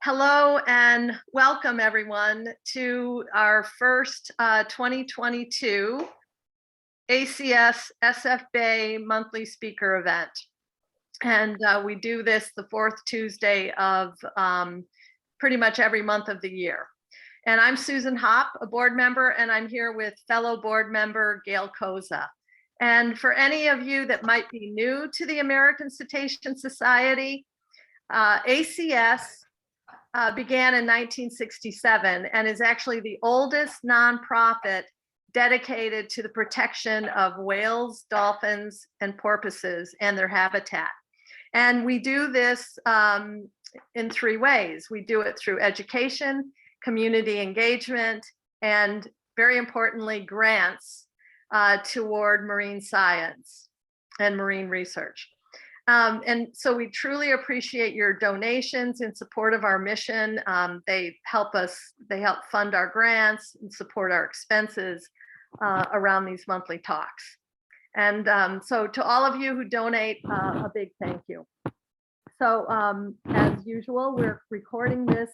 Hello and welcome everyone to our first 2022 ACS SF Bay monthly speaker event. And we do this the fourth Tuesday of pretty much every month of the year. And I'm Susan Hopp, a board member, and I'm here with fellow board member Gail Koza. And for any of you that might be new to the American Cetacean Society, ACS began in 1967 and is actually the oldest nonprofit dedicated to the protection of whales, dolphins, and porpoises and their habitat. And we do this in three ways. We do it through education, community engagement, and very importantly, grants toward marine science and marine research. And so we truly appreciate your donations in support of our mission. They help fund our grants and support our expenses around these monthly talks. And so to all of you who donate, a big thank you. So as usual, we're recording this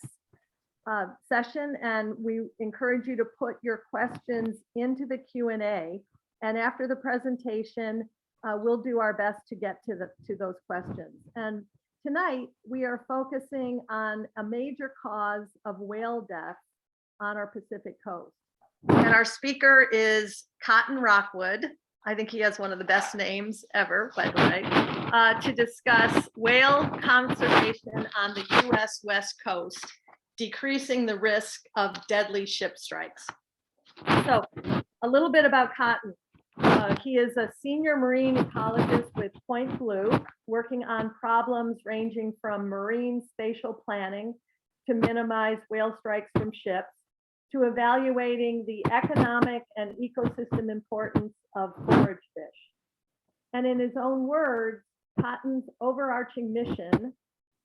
session and we encourage you to put your questions into the Q&A. And after the presentation, we'll do our best to get to those questions. And tonight we are focusing on a major cause of whale death on our Pacific coast. And our speaker is Cotton Rockwood. I think he has one of the best names ever, by the way, to discuss whale conservation on the US West Coast, decreasing the risk of deadly ship strikes. So a little bit about Cotton. He is a senior marine ecologist with Point Blue, working on problems ranging from marine spatial planning to minimize whale strikes from ships, to evaluating the economic and ecosystem importance of forage fish. And in his own words, Cotton's overarching mission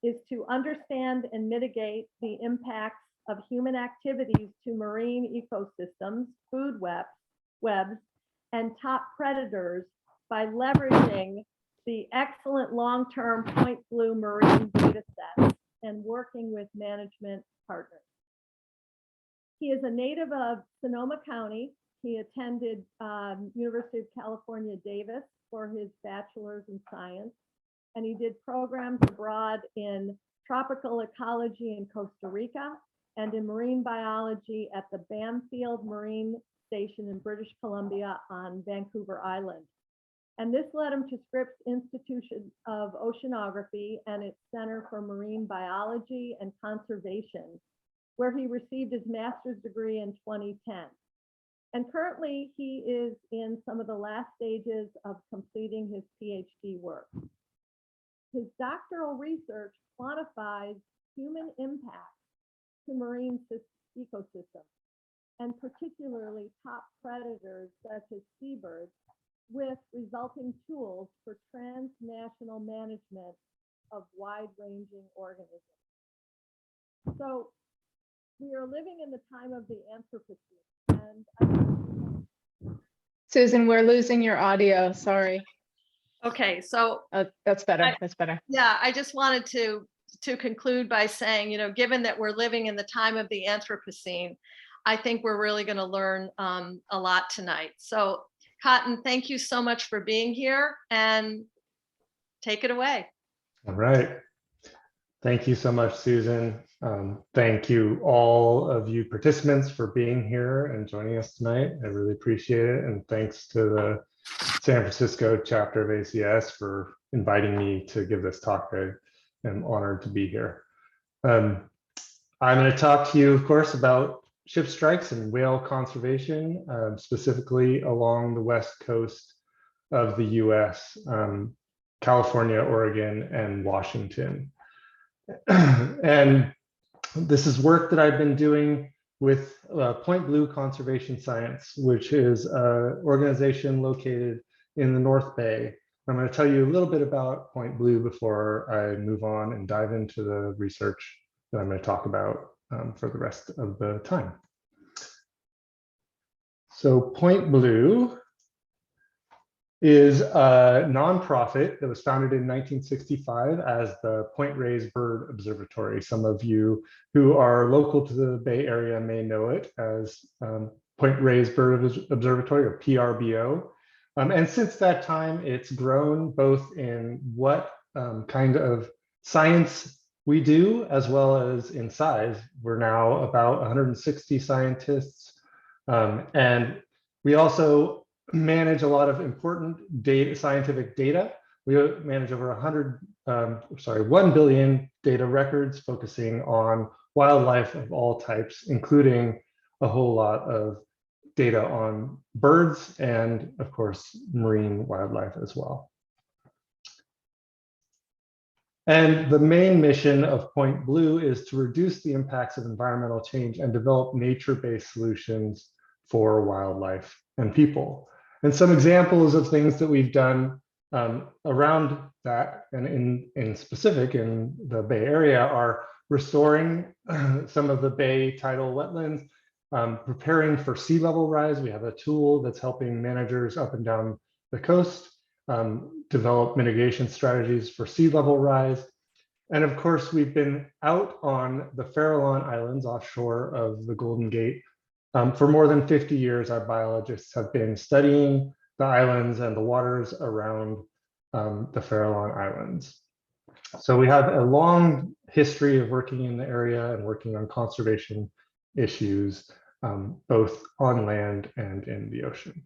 is to understand and mitigate the impacts of human activities to marine ecosystems, food webs, and top predators by leveraging the excellent long-term Point Blue marine data sets and working with management partners. He is a native of Sonoma County. He attended University of California, Davis for his bachelor's in science, and he did programs abroad in tropical ecology in Costa Rica and in marine biology at the Bamfield Marine Station in British Columbia on Vancouver Island. And this led him to Scripps Institution of Oceanography and its Center for Marine Biology and Conservation, where he received his master's degree in 2010. And currently he is in some of the last stages of completing his PhD work. His doctoral research quantifies human impact to marine ecosystems, and particularly top predators such as seabirds, with resulting tools for transnational management of wide-ranging organisms. So we are living in the time of the Anthropocene. And Susan, we're losing your audio, sorry. Okay, so that's better, that's better. Yeah, I just wanted to conclude by saying, given that we're living in the time of the Anthropocene, I think we're really going to learn a lot tonight. So Cotton, thank you so much for being here and take it away. All right. Thank you so much, Susan. Thank you all of you participants for being here and joining us tonight. I really appreciate it. And thanks to the San Francisco chapter of ACS for inviting me to give this talk. I am honored to be here. I'm going to talk to you, of course, about ship strikes and whale conservation, specifically along the west coast of the US, California, Oregon, and Washington. And this is work that I've been doing with Point Blue Conservation Science, which is an organization located in the North Bay. I'm going to tell you a little bit about Point Blue before I move on and dive into the research that I'm going to talk about for the rest of the time. So Point Blue is a nonprofit that was founded in 1965 as the Point Reyes Bird Observatory. Some of you who are local to the Bay Area may know it as Point Reyes Bird Observatory, or PRBO. And since that time, it's grown both in what kind of science we do, as well as in size. We're now about 160 scientists. And we also manage a lot of important data, scientific data. We manage over 1 billion data records focusing on wildlife of all types, including a whole lot of data on birds and, of course, marine wildlife as well. And the main mission of Point Blue is to reduce the impacts of environmental change and develop nature-based solutions for wildlife and people. And some examples of things that we've done around that, and in specific in the Bay Area, are restoring some of the Bay tidal wetlands, preparing for sea level rise. We have a tool that's helping managers up and down the coast develop mitigation strategies for sea level rise. And of course, we've been out on the Farallon Islands offshore of the Golden Gate. For more than 50 years, our biologists have been studying the islands and the waters around the Farallon Islands. So we have a long history of working in the area and working on conservation issues, both on land and in the ocean.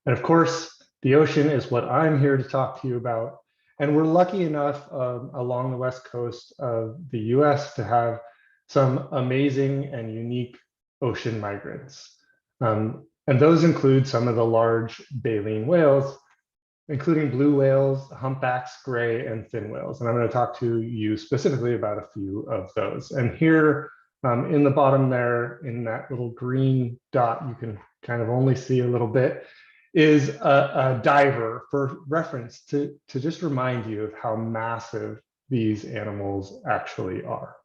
And of course, the ocean is what I'm here to talk to you about. And we're lucky enough along the west coast of the US to have some amazing and unique ocean migrants. And those include some of the large baleen whales, including blue whales, humpbacks, gray, and fin whales. And I'm going to talk to you specifically about a few of those. And here in the bottom there, in that little green dot, you can kind of only see a little bit, is a diver, for reference, to just remind you of how massive these animals actually are.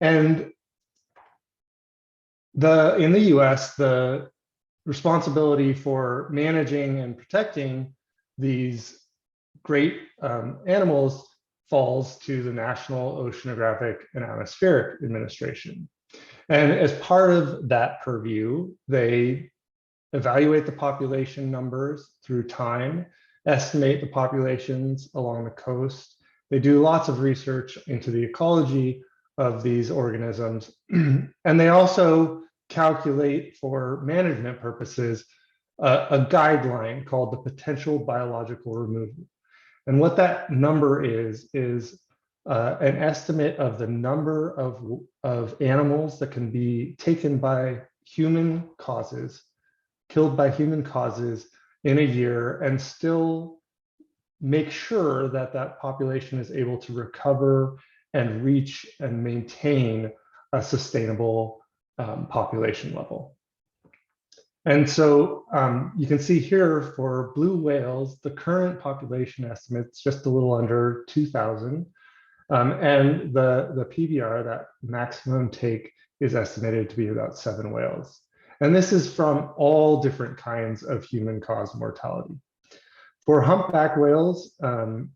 And in the US, the responsibility for managing and protecting these great animals falls to the National Oceanographic and Atmospheric Administration. And as part of that purview, they evaluate the population numbers through time, estimate the populations along the coast. They do lots of research into the ecology of these organisms. And they also calculate, for management purposes, a guideline called the potential biological removal. And what that number is an estimate of the number of animals that can be taken by human causes, killed by human causes in a year, and still make sure that that population is able to recover and reach and maintain a sustainable population level. And so you can see here for blue whales, the current population estimate is just a little under 2,000. And the PBR, that maximum take, is estimated to be about 7 whales. And this is from all different kinds of human-caused mortality. For humpback whales,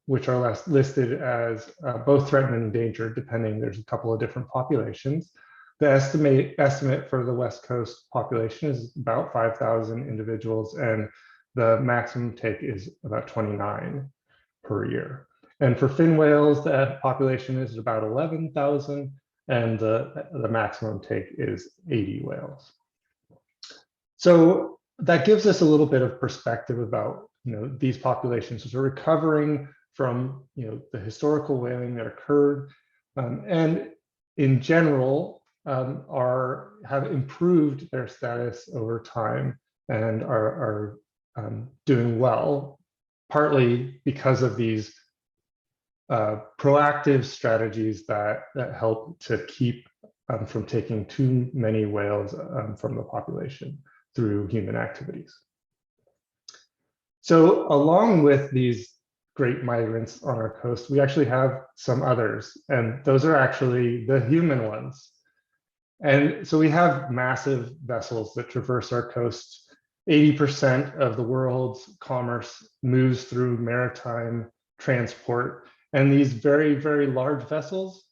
which are listed as both threatened and endangered, depending, there's a couple of different populations. The estimate for the West Coast population is about 5,000 individuals, and the maximum take is about 29 per year. And for fin whales, the population is about 11,000, and the maximum take is 80 whales. So that gives us a little bit of perspective about these populations which are recovering from the historical whaling that occurred, and in general have improved their status over time and are doing well, partly because of these proactive strategies that help to keep from taking too many whales from the population through human activities. So along with these great migrants on our coast, we actually have some others, and those are actually the human ones. And so we have massive vessels that traverse our coast 80% of the world's commerce moves through maritime transport. And these very, very large vessels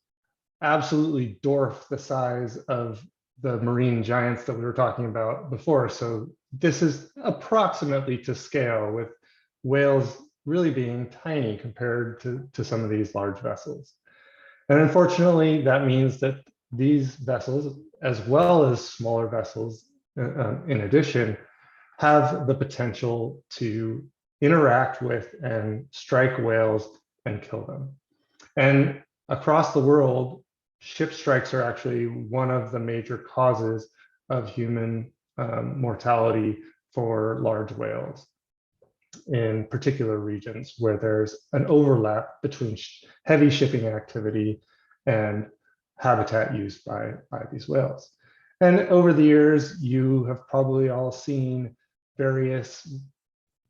absolutely dwarf the size of the marine giants that we were talking about before. So this is approximately to scale, with whales really being tiny compared to some of these large vessels. And unfortunately, that means that these vessels, as well as smaller vessels in addition, have the potential to interact with and strike whales and kill them. And across the world, ship strikes are actually one of the major causes of human mortality for large whales in particular regions where there's an overlap between heavy shipping activity and habitat use by these whales. And over the years, you have probably all seen various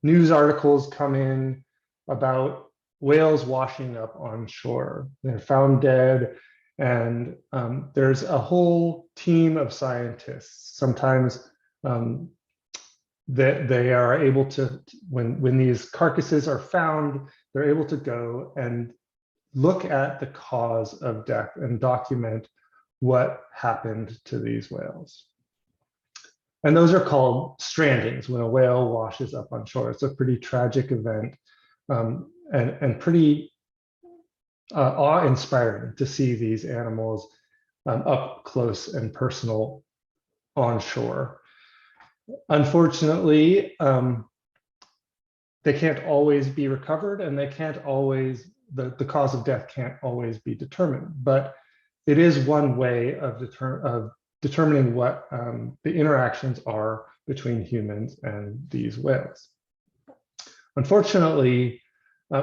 news articles come in about whales washing up on shore. They're found dead, and there's a whole team of scientists. Sometimes that they are able to, when these carcasses are found, they're able to go and look at the cause of death and document what happened to these whales. And those are called strandings, when a whale washes up on shore. It's a pretty tragic event, and pretty awe-inspiring to see these animals up close and personal on shore. Unfortunately, they can't always be recovered, and they can't always, the cause of death can't always be determined, but it is one way of determining what the interactions are between humans and these whales. Unfortunately,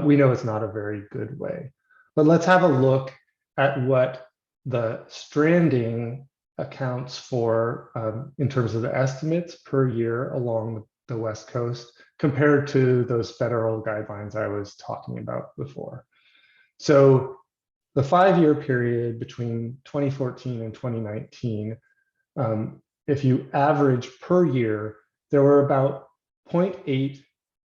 we know it's not a very good way, but let's have a look at what the stranding accounts for in terms of the estimates per year along the West Coast compared to those federal guidelines I was talking about before. So the 5-year period between 2014 and 2019, if you average per year, there were about 0.8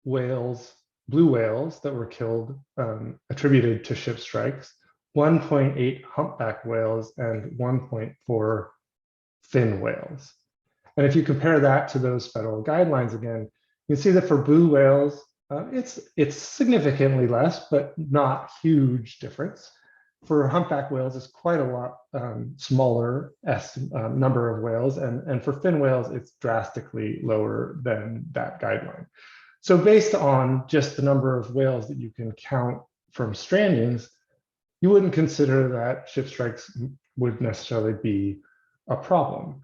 whales, blue whales, that were killed attributed to ship strikes, 1.8 humpback whales, and 1.4 fin whales. And if you compare that to those federal guidelines again, you can see that for blue whales, it's significantly less, but not huge difference. For humpback whales, it's quite a lot smaller number of whales, and for fin whales, it's drastically lower than that guideline. So based on just the number of whales that you can count from strandings, you wouldn't consider that ship strikes would necessarily be a problem.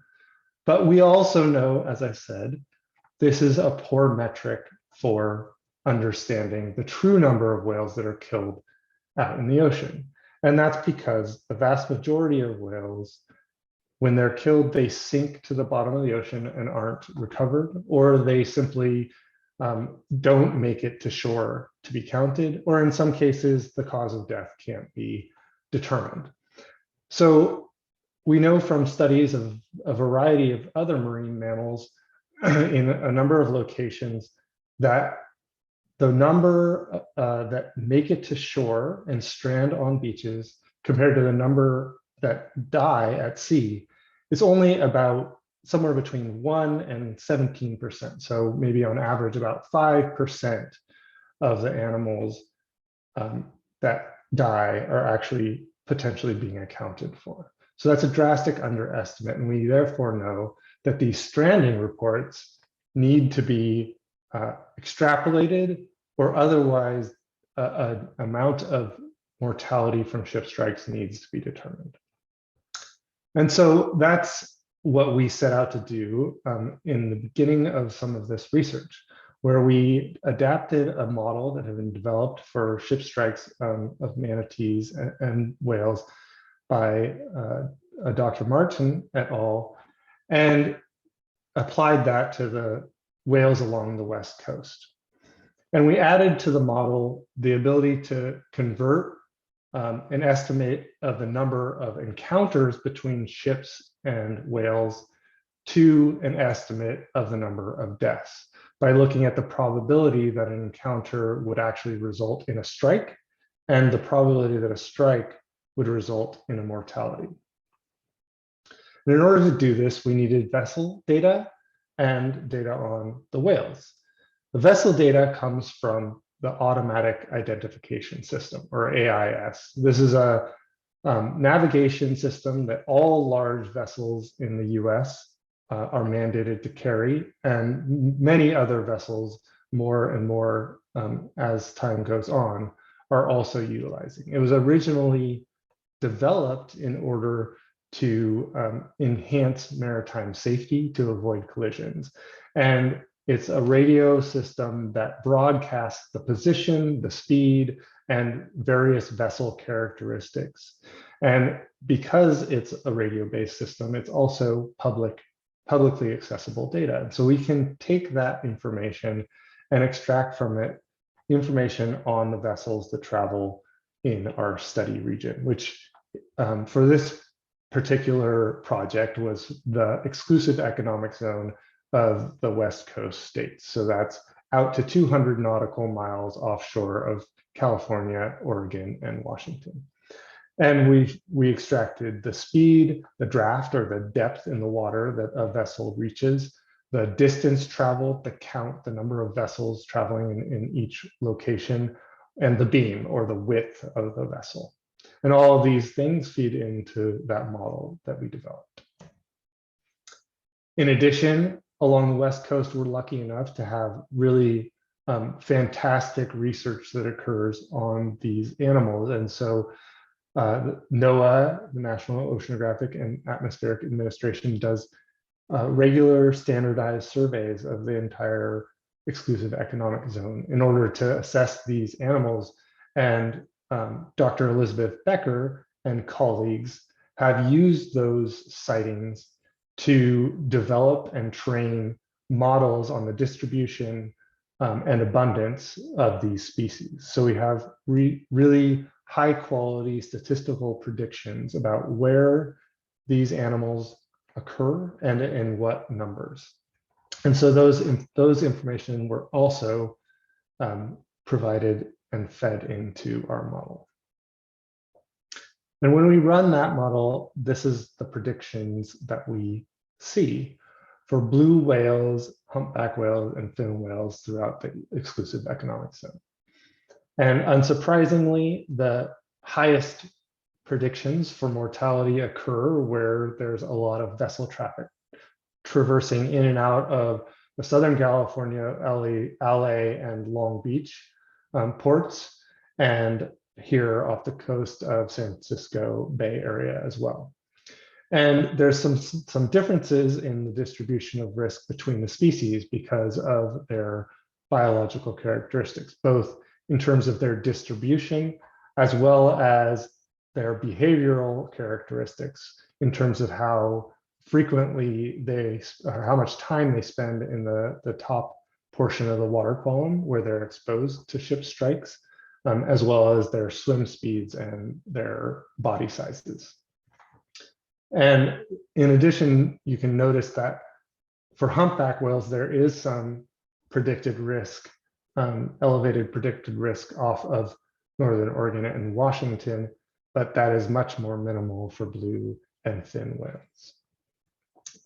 But we also know, as I said, this is a poor metric for understanding the true number of whales that are killed out in the ocean. And that's because the vast majority of whales, when they're killed, they sink to the bottom of the ocean and aren't recovered, or they simply don't make it to shore to be counted, or in some cases, the cause of death can't be determined. So we know from studies of a variety of other marine mammals in a number of locations that the number that make it to shore and strand on beaches compared to the number that die at sea is only about somewhere between 1 and 17%. So maybe on average about 5% of the animals that die are actually potentially being accounted for. So that's a drastic underestimate, and we therefore know that these stranding reports need to be extrapolated, or otherwise an amount of mortality from ship strikes needs to be determined. And so that's what we set out to do in the beginning of some of this research, where we adapted a model that had been developed for ship strikes of manatees and whales by Dr. Martin et al., and applied that to the whales along the West Coast. And we added to the model the ability to convert an estimate of the number of encounters between ships and whales to an estimate of the number of deaths by looking at the probability that an encounter would actually result in a strike and the probability that a strike would result in a mortality. And in order to do this, we needed vessel data and data on the whales. The vessel data comes from the Automatic Identification System, or AIS. This is a navigation system that all large vessels in the US are mandated to carry, and many other vessels, more and more as time goes on, are also utilizing. It was originally developed in order to enhance maritime safety to avoid collisions. And it's a radio system that broadcasts the position, the speed, and various vessel characteristics. And because it's a radio-based system, it's also publicly accessible data. And so we can take that information and extract from it information on the vessels that travel in our study region, which for this particular project was the exclusive economic zone of the West Coast states. So that's out to 200 nautical miles offshore of California, Oregon, and Washington. And we extracted the speed, the draft, or the depth in the water that a vessel reaches, the distance traveled, the count, the number of vessels traveling in each location, and the beam, or the width of the vessel. And all of these things feed into that model that we developed. In addition, along the West Coast, we're lucky enough to have really fantastic research that occurs on these animals. And so NOAA, the National Oceanographic and Atmospheric Administration, does regular standardized surveys of the entire exclusive economic zone in order to assess these animals. And Dr. Elizabeth Becker and colleagues have used those sightings to develop and train models on the distribution and abundance of these species. So we have really high quality statistical predictions about where these animals occur and in what numbers. And so those information were also provided and fed into our model. And when we run that model, this is the predictions that we see for blue whales, humpback whales, and fin whales throughout the exclusive economic zone. And unsurprisingly, the highest predictions for mortality occur where there's a lot of vessel traffic traversing in and out of the Southern California, LA, and Long Beach ports, and here off the coast of San Francisco Bay Area as well. And there's some differences in the distribution of risk between the species because of their biological characteristics, both in terms of their distribution as well as their behavioral characteristics in terms of how frequently or how much time they spend in the top portion of the water column where they're exposed to ship strikes, as well as their swim speeds and their body sizes. And in addition, you can notice that for humpback whales, there is some predicted risk, elevated predicted risk off of Northern Oregon and Washington, but that is much more minimal for blue and fin whales.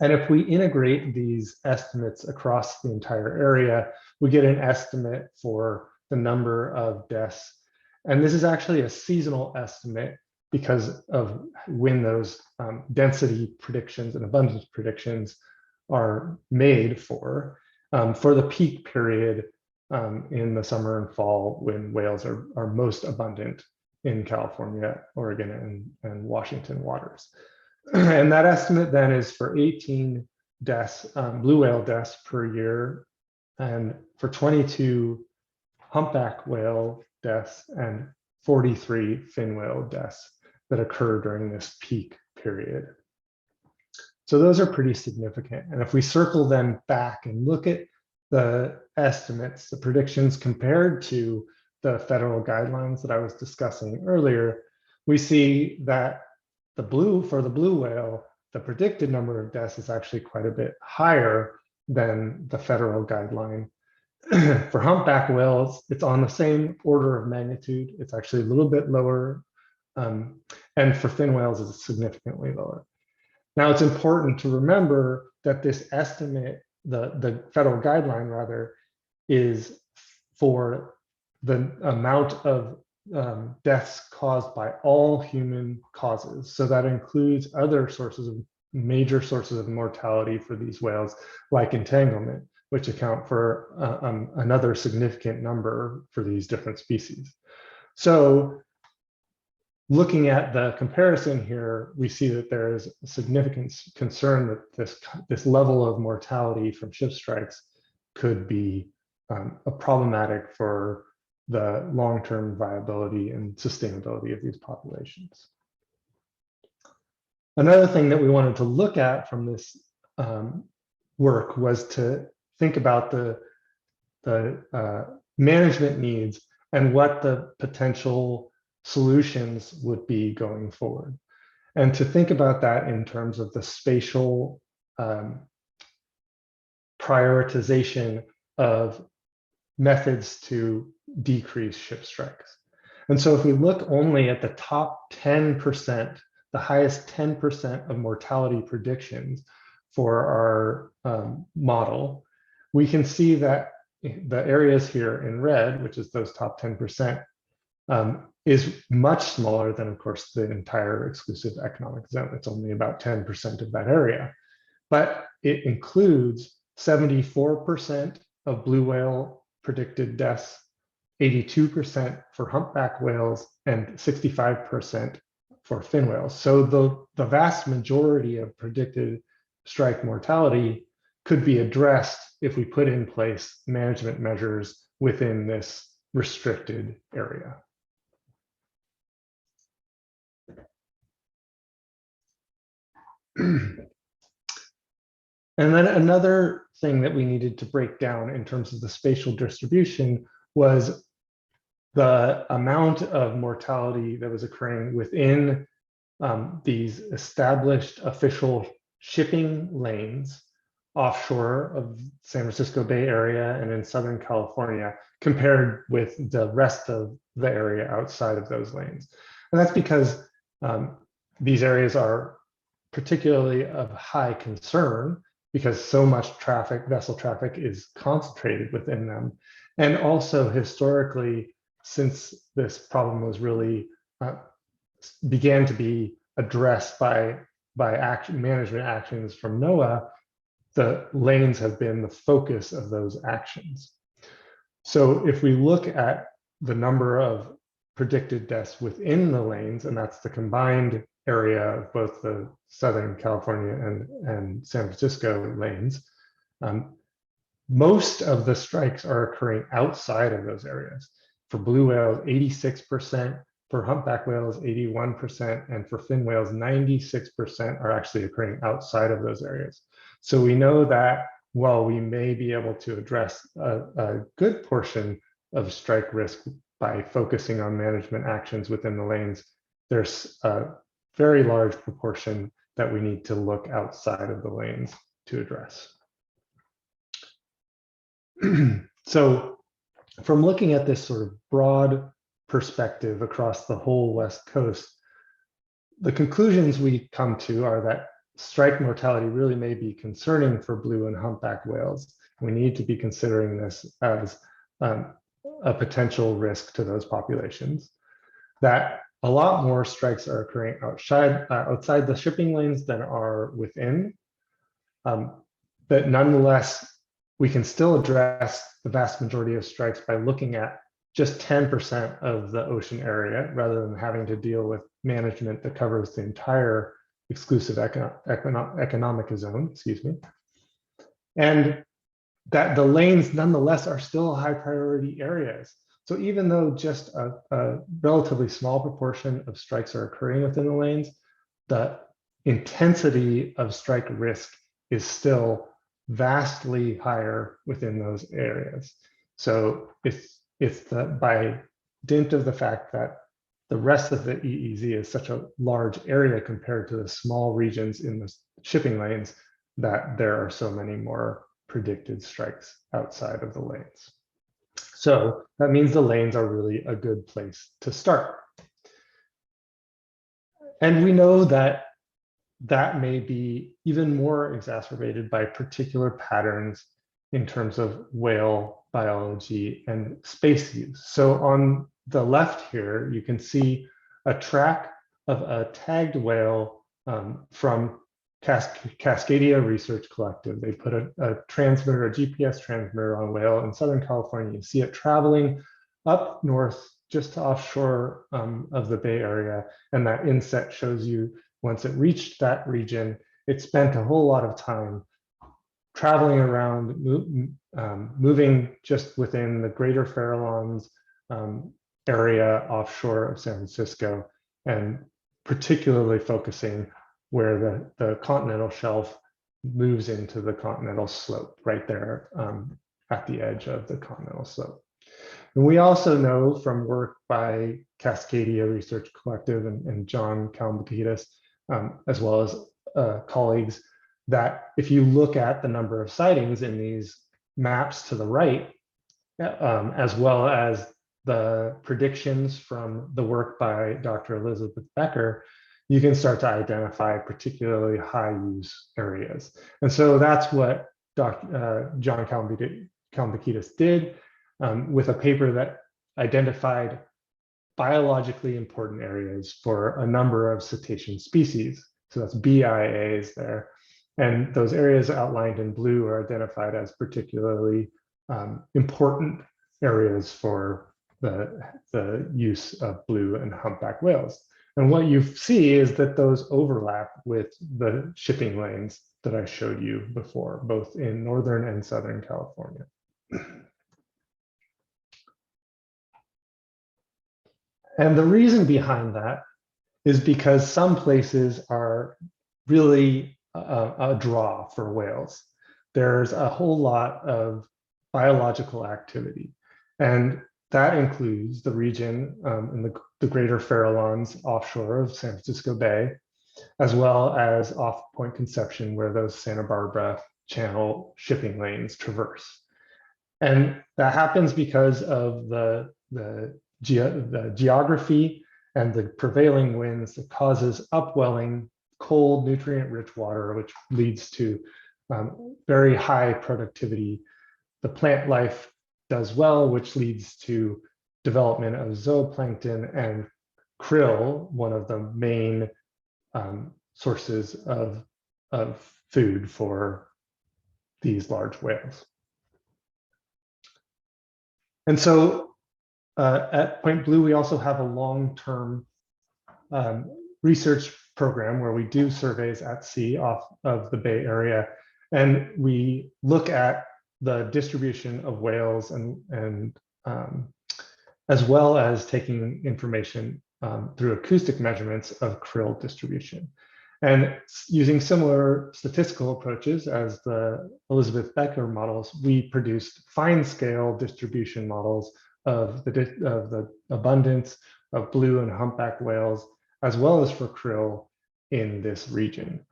And if we integrate these estimates across the entire area, we get an estimate for the number of deaths. And this is actually a seasonal estimate because of when those density predictions and abundance predictions are made for the peak period in the summer and fall when whales are most abundant in California, Oregon, and Washington waters. And that estimate then is for 18 deaths, blue whale deaths per year, and for 22 humpback whale deaths and 43 fin whale deaths that occur during this peak period. So those are pretty significant. And if we circle them back and look at the estimates, the predictions compared to the federal guidelines that I was discussing earlier, we see that for the blue whale, the predicted number of deaths is actually quite a bit higher than the federal guideline. For humpback whales, it's on the same order of magnitude. It's actually a little bit lower. And for fin whales, it's significantly lower. Now, it's important to remember that this estimate, the federal guideline rather, is for the amount of deaths caused by all human causes. So that includes other major sources of mortality for these whales, like entanglement, which account for another significant number for these different species. So looking at the comparison here, we see that there is a significant concern that this level of mortality from ship strikes could be a problematic for the long-term viability and sustainability of these populations. Another thing that we wanted to look at from this work was to think about the management needs and what the potential solutions would be going forward. And to think about that in terms of the spatial prioritization of methods to decrease ship strikes. And so if we look only at the top 10%, the highest 10% of mortality predictions for our model, we can see that the areas here in red, which is those top 10%, is much smaller than, of course, the entire exclusive economic zone. It's only about 10% of that area, but it includes 74% of blue whale predicted deaths, 82% for humpback whales, and 65% for fin whales. So the vast majority of predicted strike mortality could be addressed if we put in place management measures within this restricted area. And then another thing that we needed to break down in terms of the spatial distribution was the amount of mortality that was occurring within these established official shipping lanes offshore of San Francisco Bay Area and in Southern California, compared with the rest of the area outside of those lanes. And that's because these areas are particularly of high concern because so much traffic, vessel traffic, is concentrated within them. And also historically, since this problem was really began to be addressed by management actions from NOAA, the lanes have been the focus of those actions. So if we look at the number of predicted deaths within the lanes, and that's the combined area of both the Southern California and San Francisco lanes, most of the strikes are occurring outside of those areas. For blue whales, 86%, for humpback whales, 81%, and for fin whales, 96% are actually occurring outside of those areas. So we know that while we may be able to address a good portion of strike risk by focusing on management actions within the lanes, there's a very large proportion that we need to look outside of the lanes to address. So from looking at this sort of broad perspective across the whole West Coast, the conclusions we come to are that strike mortality really may be concerning for blue and humpback whales. We need to be considering this as a potential risk to those populations. That a lot more strikes are occurring outside the shipping lanes than are within. But nonetheless, we can still address the vast majority of strikes by looking at just 10% of the ocean area, rather than having to deal with management that covers the entire exclusive economic zone, excuse me. And that the lanes nonetheless are still high priority areas. So even though just a relatively small proportion of strikes are occurring within the lanes, the intensity of strike risk is still vastly higher within those areas. So it's by dint of the fact that the rest of the EEZ is such a large area compared to the small regions in the shipping lanes that there are so many more predicted strikes outside of the lanes. So that means the lanes are really a good place to start. And we know that that may be even more exacerbated by particular patterns in terms of whale biology and space use. So on the left here, you can see a track of a tagged whale from Cascadia Research Collective. They put a transmitter, a GPS transmitter on a whale in Southern California. You see it traveling up north, just offshore of the Bay Area. And that inset shows you once it reached that region, it spent a whole lot of time traveling around, moving just within the greater Farallones area offshore of San Francisco, and particularly focusing where the continental shelf moves into the continental slope right there at the edge of the continental slope. And we also know from work by Cascadia Research Collective and John Kalmbakidis, as well as colleagues, that if you look at the number of sightings in these maps to the right, as well as the predictions from the work by Dr. Elizabeth Becker, you can start to identify particularly high use areas. And so that's what John Kalmbakidis did with a paper that identified biologically important areas for a number of cetacean species. So that's BIAs there. And those areas outlined in blue are identified as particularly important areas for the use of blue and humpback whales. And what you see is that those overlap with the shipping lanes that I showed you before, both in Northern and Southern California. And the reason behind that is because some places are really a draw for whales. There's a whole lot of biological activity, and that includes the region in the greater Farallones offshore of San Francisco Bay, as well as off Point Conception, where those Santa Barbara Channel shipping lanes traverse. And that happens because of the geography and the prevailing winds that causes upwelling, cold, nutrient-rich water, which leads to very high productivity. The plant life does well, which leads to development of zooplankton and krill, one of the main sources of food for these large whales. And so at Point Blue, we also have a long-term research program where we do surveys at sea off of the Bay Area, and we look at the distribution of whales and as well as taking information through acoustic measurements of krill distribution. And using similar statistical approaches as the Elizabeth Becker models, we produced fine-scale distribution models of the abundance of blue and humpback whales, as well as for krill in this region.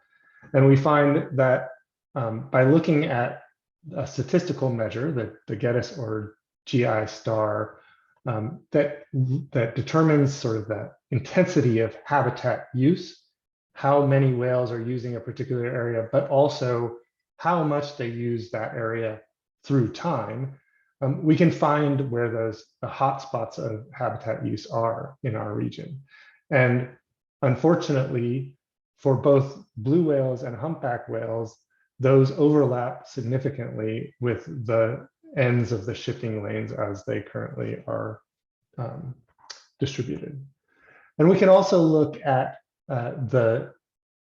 And we find that by looking at a statistical measure, the Geddes or GI star, that determines sort of the intensity of habitat use, how many whales are using a particular area, but also how much they use that area through time, we can find where the hotspots of habitat use are in our region. And unfortunately, for both blue whales and humpback whales, those overlap significantly with the ends of the shipping lanes as they currently are distributed. And we can also look at the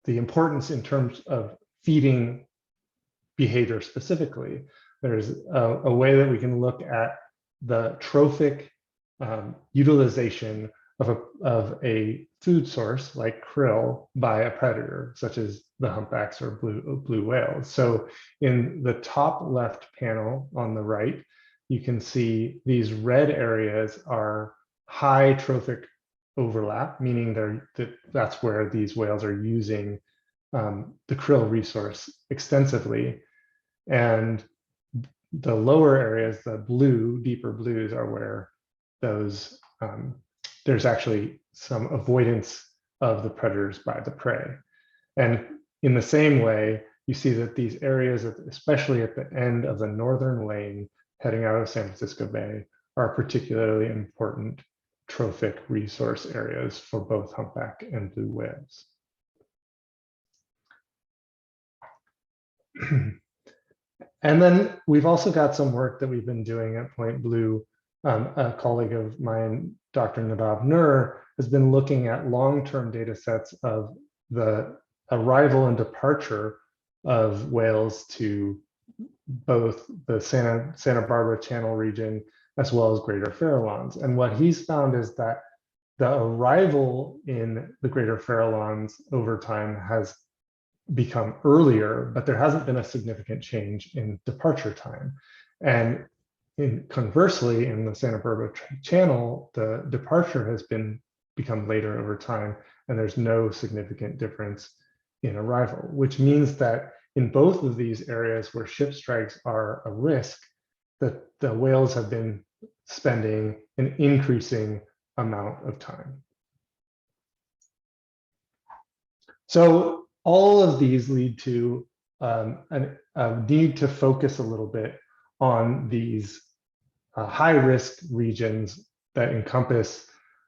importance in terms of feeding behavior specifically. There's a way that we can look at the trophic utilization of a food source like krill by a predator, such as the humpbacks or blue whales. So in the top left panel on the right, you can see these red areas are high trophic overlap, meaning that's where these whales are using the krill resource extensively. And the lower areas, the deeper blues, are where those there's actually some avoidance of the predators by the prey. And in the same way, you see that these areas, especially at the end of the northern lane heading out of San Francisco Bay, are particularly important trophic resource areas for both humpback and blue whales. And then we've also got some work that we've been doing at Point Blue. A colleague of mine, Dr. Nadav Nur, has been looking at long-term data sets of the arrival and departure of whales to both the Santa Barbara Channel region as well as Greater Farallones. And what he's found is that the arrival in the Greater Farallones over time has become earlier, but there hasn't been a significant change in departure time. And conversely, in the Santa Barbara Channel, the departure has become later over time, and there's no significant difference in arrival, which means that in both of these areas where ship strikes are a risk, that the whales have been spending an increasing amount of time. So all of these lead to a need to focus a little bit on these high-risk regions that encompass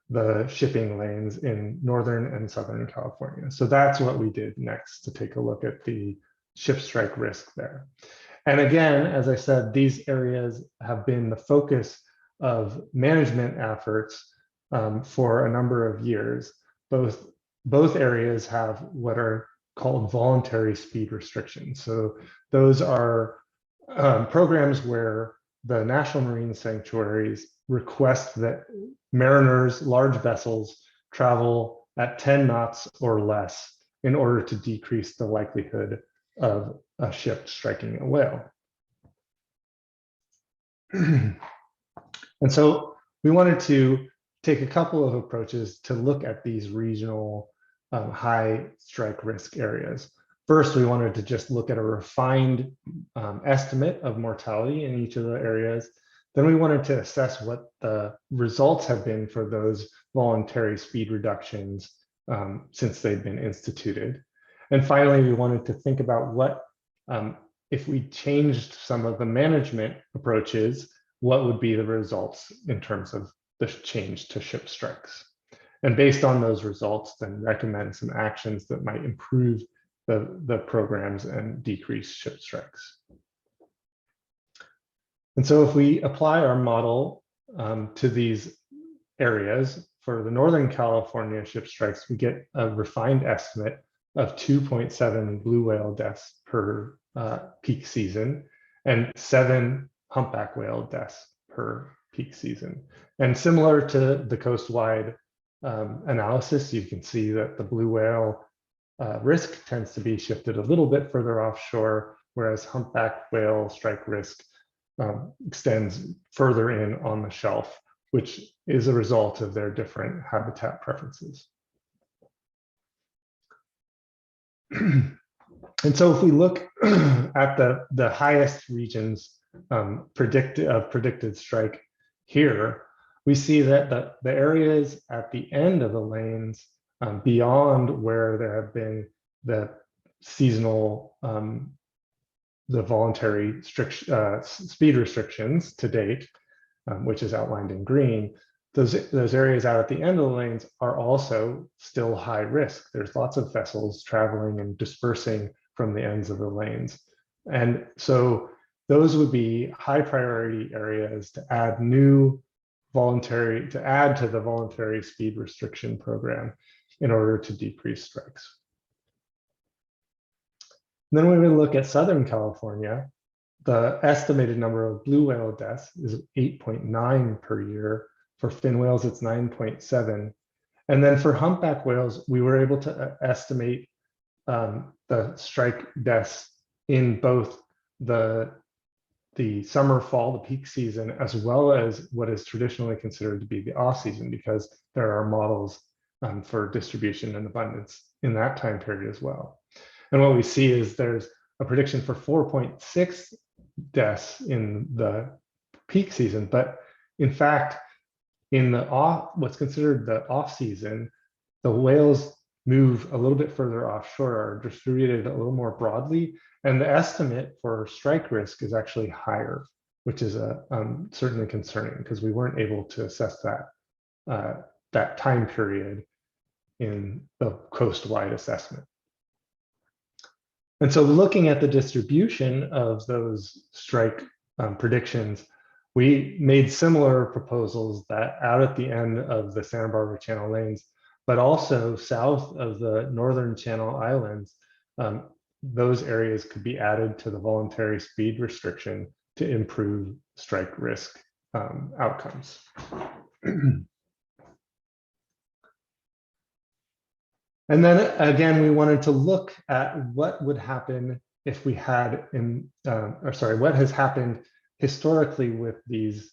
the shipping lanes in Northern and Southern California. So that's what we did next, to take a look at the ship strike risk there. And again, as I said, these areas have been the focus of management efforts for a number of years. Both areas have what are called voluntary speed restrictions. So those are programs where the National Marine Sanctuaries request that mariners, large vessels, travel at 10 knots or less in order to decrease the likelihood of a ship striking a whale. And so we wanted to take a couple of approaches to look at these regional high strike risk areas. First, we wanted to just look at a refined estimate of mortality in each of the areas. Then we wanted to assess what the results have been for those voluntary speed reductions since they've been instituted. And finally, we wanted to think about what, if we changed some of the management approaches, what would be the results in terms of the change to ship strikes. And based on those results, then recommend some actions that might improve the programs and decrease ship strikes. And so if we apply our model to these areas, for the Northern California ship strikes, we get a refined estimate of 2.7 blue whale deaths per peak season and 7 humpback whale deaths per peak season. And similar to the coastwide analysis, you can see that the blue whale risk tends to be shifted a little bit further offshore, whereas humpback whale strike risk extends further in on the shelf, which is a result of their different habitat preferences. And so if we look at the highest regions predicted strike here, we see that the areas at the end of the lanes beyond where there have been the seasonal, the voluntary speed restrictions to date, which is outlined in green, those areas out at the end of the lanes are also still high risk. There's lots of vessels traveling and dispersing from the ends of the lanes. And so those would be high priority areas to add to the voluntary speed restriction program in order to decrease strikes. And then when we look at Southern California, the estimated number of blue whale deaths is 8.9 per year. For fin whales, it's 9.7. And then for humpback whales, we were able to estimate the strike deaths in both the the summer, fall, the peak season, as well as what is traditionally considered to be the off season, because there are models for distribution and abundance in that time period as well. And what we see is there's a prediction for 4.6 deaths in the peak season, but in fact, in the what's considered the off season, the whales move a little bit further offshore, are distributed a little more broadly, and the estimate for strike risk is actually higher, which is certainly concerning because we weren't able to assess that that time period in the coast-wide assessment. And so looking at the distribution of those strike predictions, we made similar proposals that out at the end of the Santa Barbara Channel lanes, but also south of the Northern Channel Islands, those areas could be added to the voluntary speed restriction to improve strike risk outcomes. And then again, we wanted to look at what would happen if we had, what has happened historically with these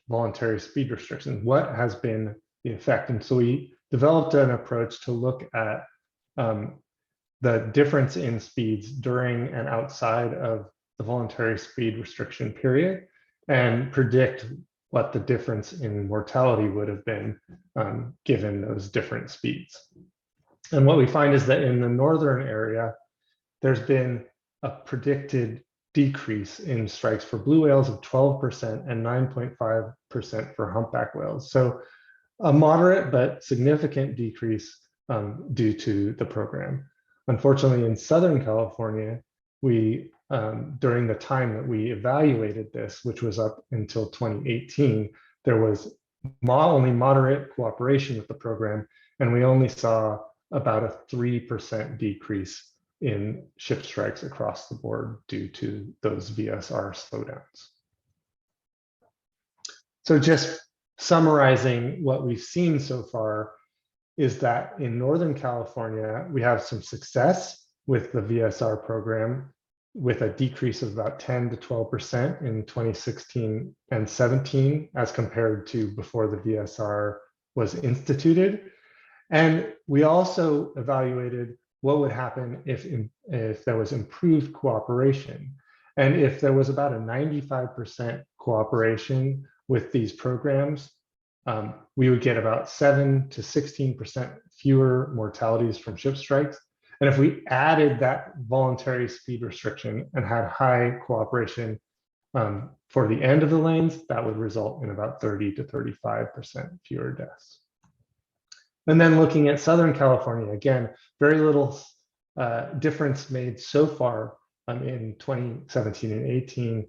voluntary speed restrictions. What has been the effect? And so we developed an approach to look at the difference in speeds during and outside of the voluntary speed restriction period and predict what the difference in mortality would have been given those different speeds. And what we find is that in the northern area, there's been a predicted decrease in strikes for blue whales of 12% and 9.5% for humpback whales. So a moderate but significant decrease due to the program. Unfortunately, in Southern California, we during the time that we evaluated this, which was up until 2018, there was only moderate cooperation with the program, and we only saw about a 3% decrease in ship strikes across the board due to those VSR slowdowns. So just summarizing what we've seen so far is that in Northern California, we have some success with the VSR program with a decrease of about 10 to 12% in 2016 and 17 as compared to before the VSR was instituted. And we also evaluated what would happen if there was improved cooperation. And if there was about a 95% cooperation with these programs, we would get about 7 to 16% fewer mortalities from ship strikes. And if we added that voluntary speed restriction and had high cooperation for the end of the lanes, that would result in about 30 to 35% fewer deaths. And then looking at Southern California, again, very little difference made so far in 2017 and 18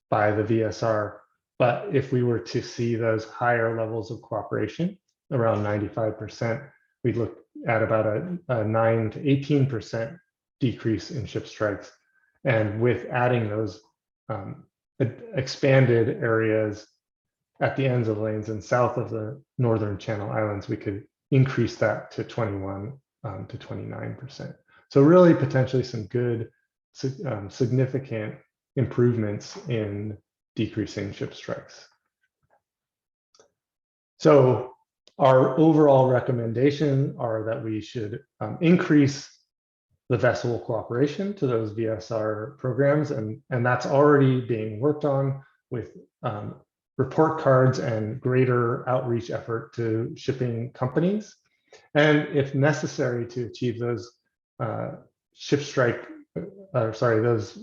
by the VSR. But if we were to see those higher levels of cooperation, around 95%, we'd look at about a 9 to 18% decrease in ship strikes. And with adding those expanded areas at the ends of lanes and south of the Northern Channel Islands, we could increase that to 21 to 29%. So really potentially some good, significant improvements in decreasing ship strikes. So our overall recommendation are that we should increase the vessel cooperation to those VSR programs, and that's already being worked on with report cards and greater outreach effort to shipping companies. And if necessary to achieve those those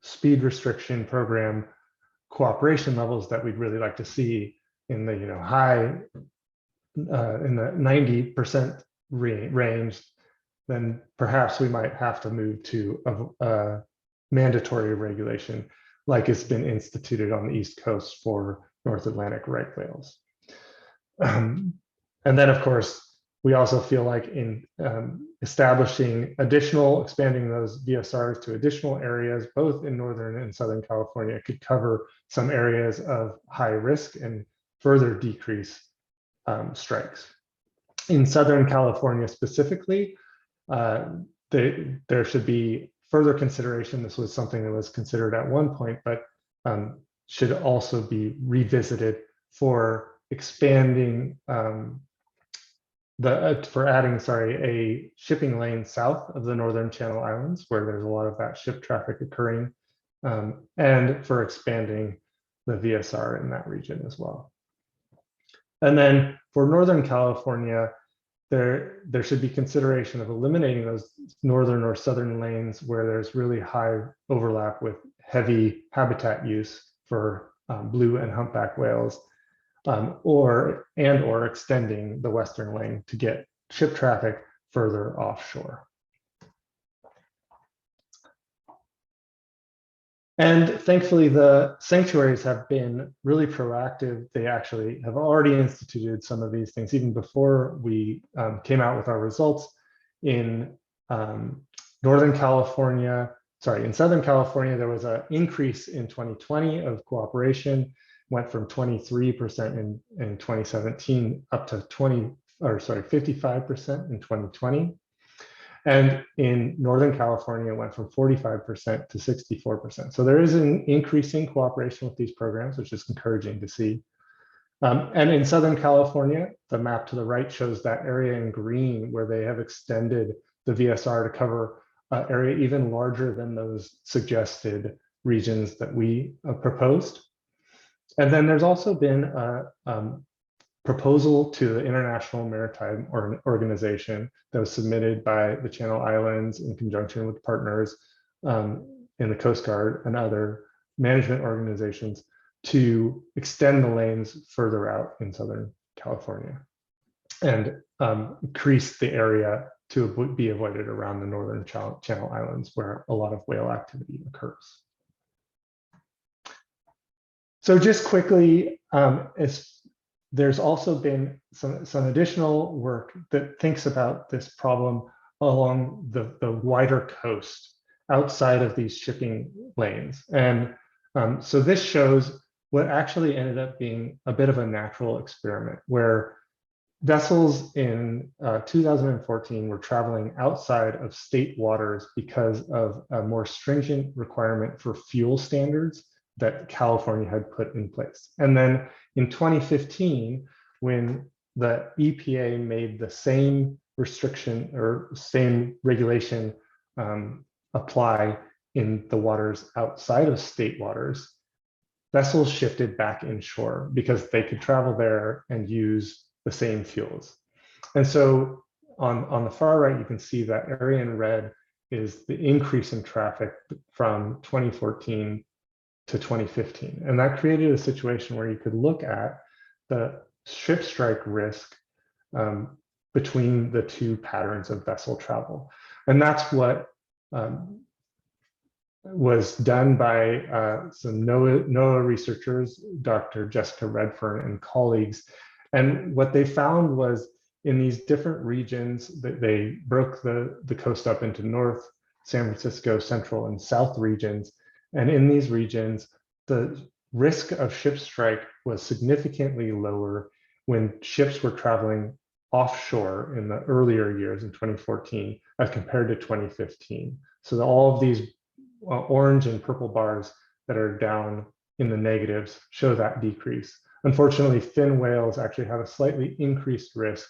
speed restriction program cooperation levels that we'd really like to see in the high in the 90% range, then perhaps we might have to move to a mandatory regulation like it's been instituted on the East Coast for North Atlantic right whales. And then, of course, we also feel like in expanding those VSRs to additional areas, both in Northern and Southern California, could cover some areas of high risk and further decrease strikes. In Southern California specifically, there should be further consideration. This was something that was considered at one point, but should also be revisited for expanding for adding, a shipping lane south of the Northern Channel Islands, where there's a lot of that ship traffic occurring, and for expanding the VSR in that region as well. And then for Northern California, there should be consideration of eliminating those northern or southern lanes where there's really high overlap with heavy habitat use for blue and humpback whales, or extending the western lane to get ship traffic further offshore. And thankfully, the sanctuaries have been really proactive. They actually have already instituted some of these things even before we came out with our results. In Southern California, there was an increase in 2020 of cooperation, went from 23% in 2017 up to 55% in 2020. And in Northern California, it went from 45% to 64%. So there is an increasing cooperation with these programs, which is encouraging to see. And in Southern California, the map to the right shows that area in green where they have extended the VSR to cover an area even larger than those suggested regions that we proposed. And then there's also been a proposal to the International Maritime Organization that was submitted by the Channel Islands in conjunction with partners in the Coast Guard and other management organizations to extend the lanes further out in Southern California and increase the area to be avoided around the Northern Channel Islands where a lot of whale activity occurs. So just quickly, there's also been some additional work that thinks about this problem along the wider coast outside of these shipping lanes. And so this shows what actually ended up being a bit of a natural experiment where vessels in 2014 were traveling outside of state waters because of a more stringent requirement for fuel standards that California had put in place. And then in 2015, when the EPA made the same restriction or same regulation apply in the waters outside of state waters, vessels shifted back inshore because they could travel there and use the same fuels. And so on the far right, you can see that area in red is the increase in traffic from 2014 to 2015. And that created a situation where you could look at the ship strike risk between the two patterns of vessel travel. And that's what was done by some NOAA researchers, Dr. Jessica Redfern and colleagues. And what they found was in these different regions that they broke the coast up into North, San Francisco, Central, and South regions. And in these regions, the risk of ship strike was significantly lower when ships were traveling offshore in the earlier years in 2014 as compared to 2015. So all of these orange and purple bars that are down in the negatives show that decrease. Unfortunately, fin whales actually have a slightly increased risk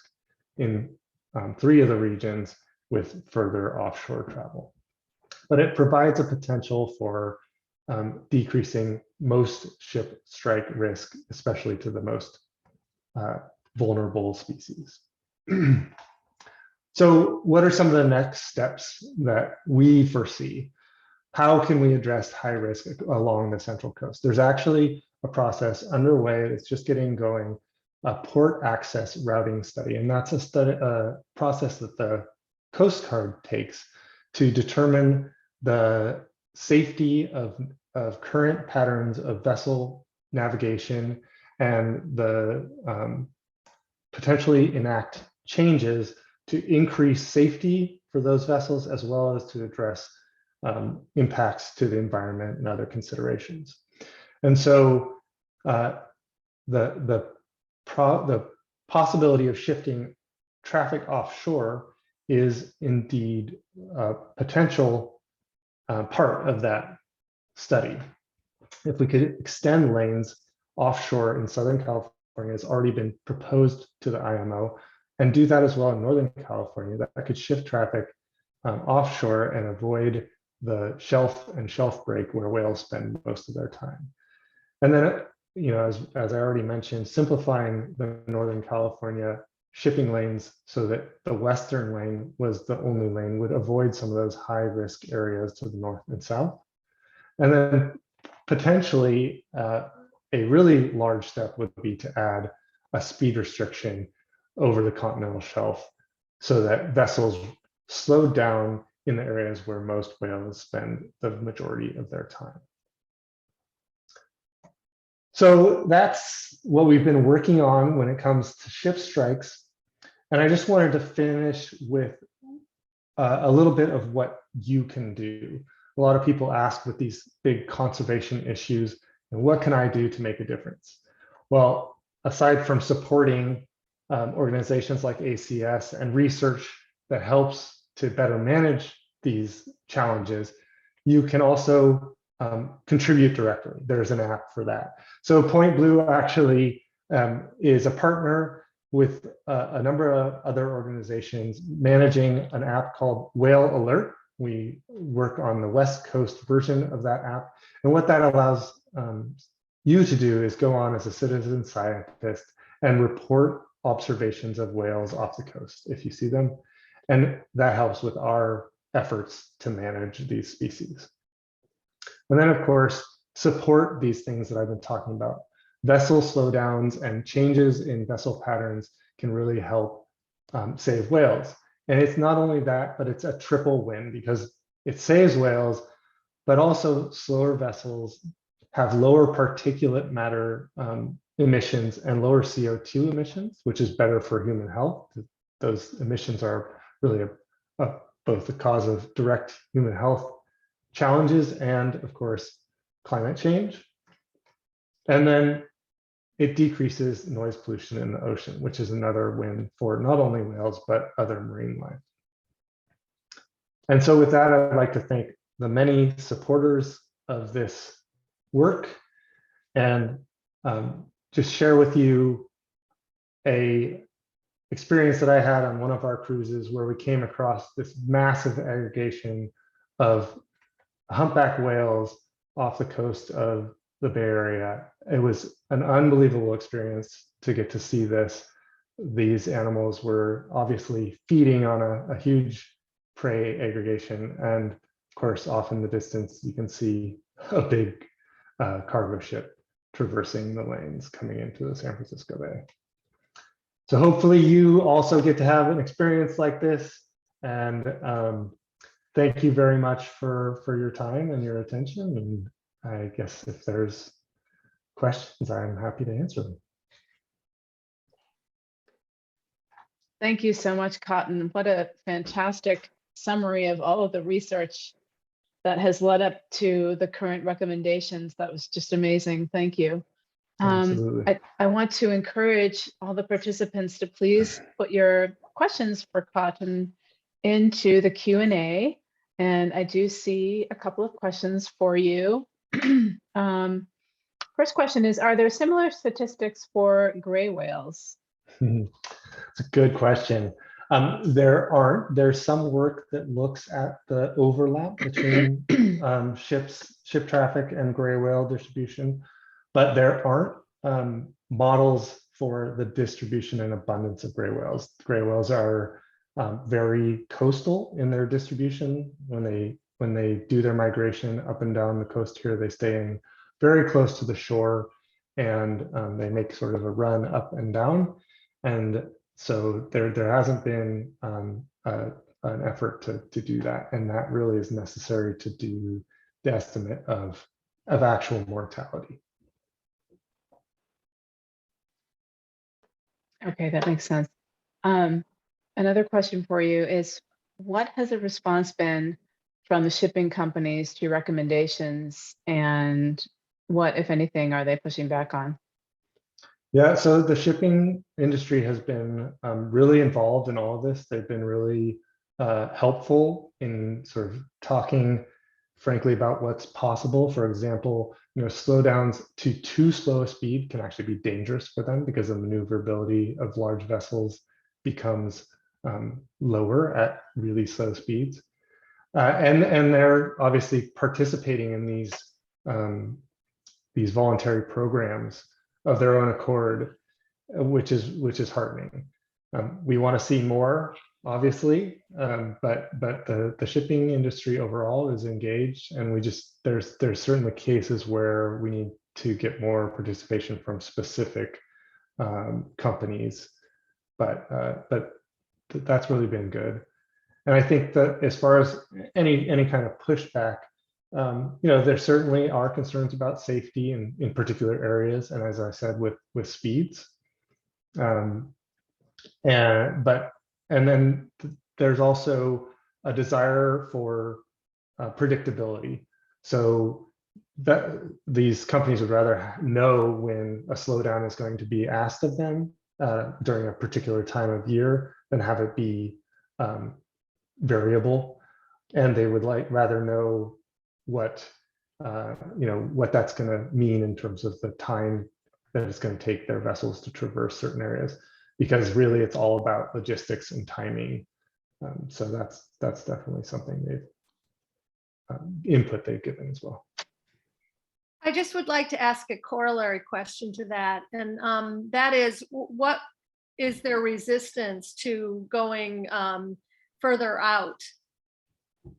in 3 of the regions with further offshore travel. But it provides a potential for decreasing most ship strike risk, especially to the most vulnerable species. So what are some of the next steps that we foresee? How can we address high risk along the Central Coast? There's actually a process underway that's just getting going, a port access routing study. And that's a process that the Coast Guard takes to determine the safety of current patterns of vessel navigation and the potentially enact changes to increase safety for those vessels, as well as to address impacts to the environment and other considerations. And so the possibility of shifting traffic offshore is indeed a potential part of that study. if we could extend lanes offshore in Southern California, has already been proposed to the IMO, and do that as well in Northern California, that could shift traffic offshore and avoid the shelf and shelf break where whales spend most of their time. And then, as I already mentioned, simplifying the Northern California shipping lanes so that the Western lane was the only lane would avoid some of those high risk areas to the north and south. And then potentially a really large step would be to add a speed restriction over the continental shelf so that vessels slowed down in the areas where most whales spend the majority of their time. So that's what we've been working on when it comes to ship strikes. And I just wanted to finish with a little bit of what you can do. A lot of people ask with these big conservation issues, and what can I do to make a difference? Well, aside from supporting organizations like ACS and research that helps to better manage these challenges, you can also contribute directly. There's an app for that. So Point Blue actually is a partner with a number of other organizations managing an app called Whale Alert. We work on the West Coast version of that app. And what that allows you to do is go on as a citizen scientist and report observations of whales off the coast if you see them. And that helps with our efforts to manage these species. And then, of course, support these things that I've been talking about. Vessel slowdowns and changes in vessel patterns can really help save whales. And it's not only that, but it's a triple win because it saves whales, but also slower vessels have lower particulate matter emissions and lower CO2 emissions, which is better for human health. Those emissions are really both the cause of direct human health challenges and, of course, climate change. And then it decreases noise pollution in the ocean, which is another win for not only whales, but other marine life. And so with that, I'd like to thank the many supporters of this work and just share with you a experience that I had on one of our cruises where we came across this massive aggregation of humpback whales off the coast of the Bay Area. It was an unbelievable experience to get to see this. These animals were obviously feeding on a huge prey aggregation. And of course, off in the distance, you can see a big cargo ship traversing the lanes coming into the San Francisco Bay. So hopefully you also get to have an experience like this. And thank you very much for your time and your attention. And I guess if there's questions, I'm happy to answer them. Thank you so much, Cotton. What a fantastic summary of all of the research that has led up to the current recommendations. That was just amazing. Thank you. Absolutely. I want to encourage all the participants to please put your questions for Cotton into the Q&A. And I do see a couple of questions for you. First question is, are there similar statistics for gray whales? It's a good question. There's some work that looks at the overlap between ship traffic and gray whale distribution, but there aren't models for the distribution and abundance of gray whales. Gray whales are very coastal in their distribution. When they do their migration up and down the coast here, they stay in very close to the shore, and they make sort of a run up and down. And so there hasn't been an effort to do that, and that really is necessary to do the estimate of actual mortality. Okay, that makes sense. Another question for you is, what has the response been from the shipping companies to your recommendations, and what, if anything, are they pushing back on? Yeah, so the shipping industry has been really involved in all of this. They've been really helpful in sort of talking frankly, about what's possible. For example, slowdowns to too slow a speed can actually be dangerous for them because the maneuverability of large vessels becomes lower at really slow speeds. And they're obviously participating in these voluntary programs of their own accord, which is heartening. We want to see more, obviously, but the shipping industry overall is engaged, and there's certainly cases where we need to get more participation from specific companies, but that's really been good. And I think that as far as any kind of pushback, there certainly are concerns about safety in particular areas, and as I said, with speeds. And then there's also a desire for predictability. So that these companies would rather know when a slowdown is going to be asked of them during a particular time of year than have it be variable. And they would rather know what what that's going to mean in terms of the time that it's going to take their vessels to traverse certain areas, because really it's all about logistics and timing. So that's definitely something input they've given as well. I just would like to ask a corollary question to that, and that is, what is their resistance to going further out?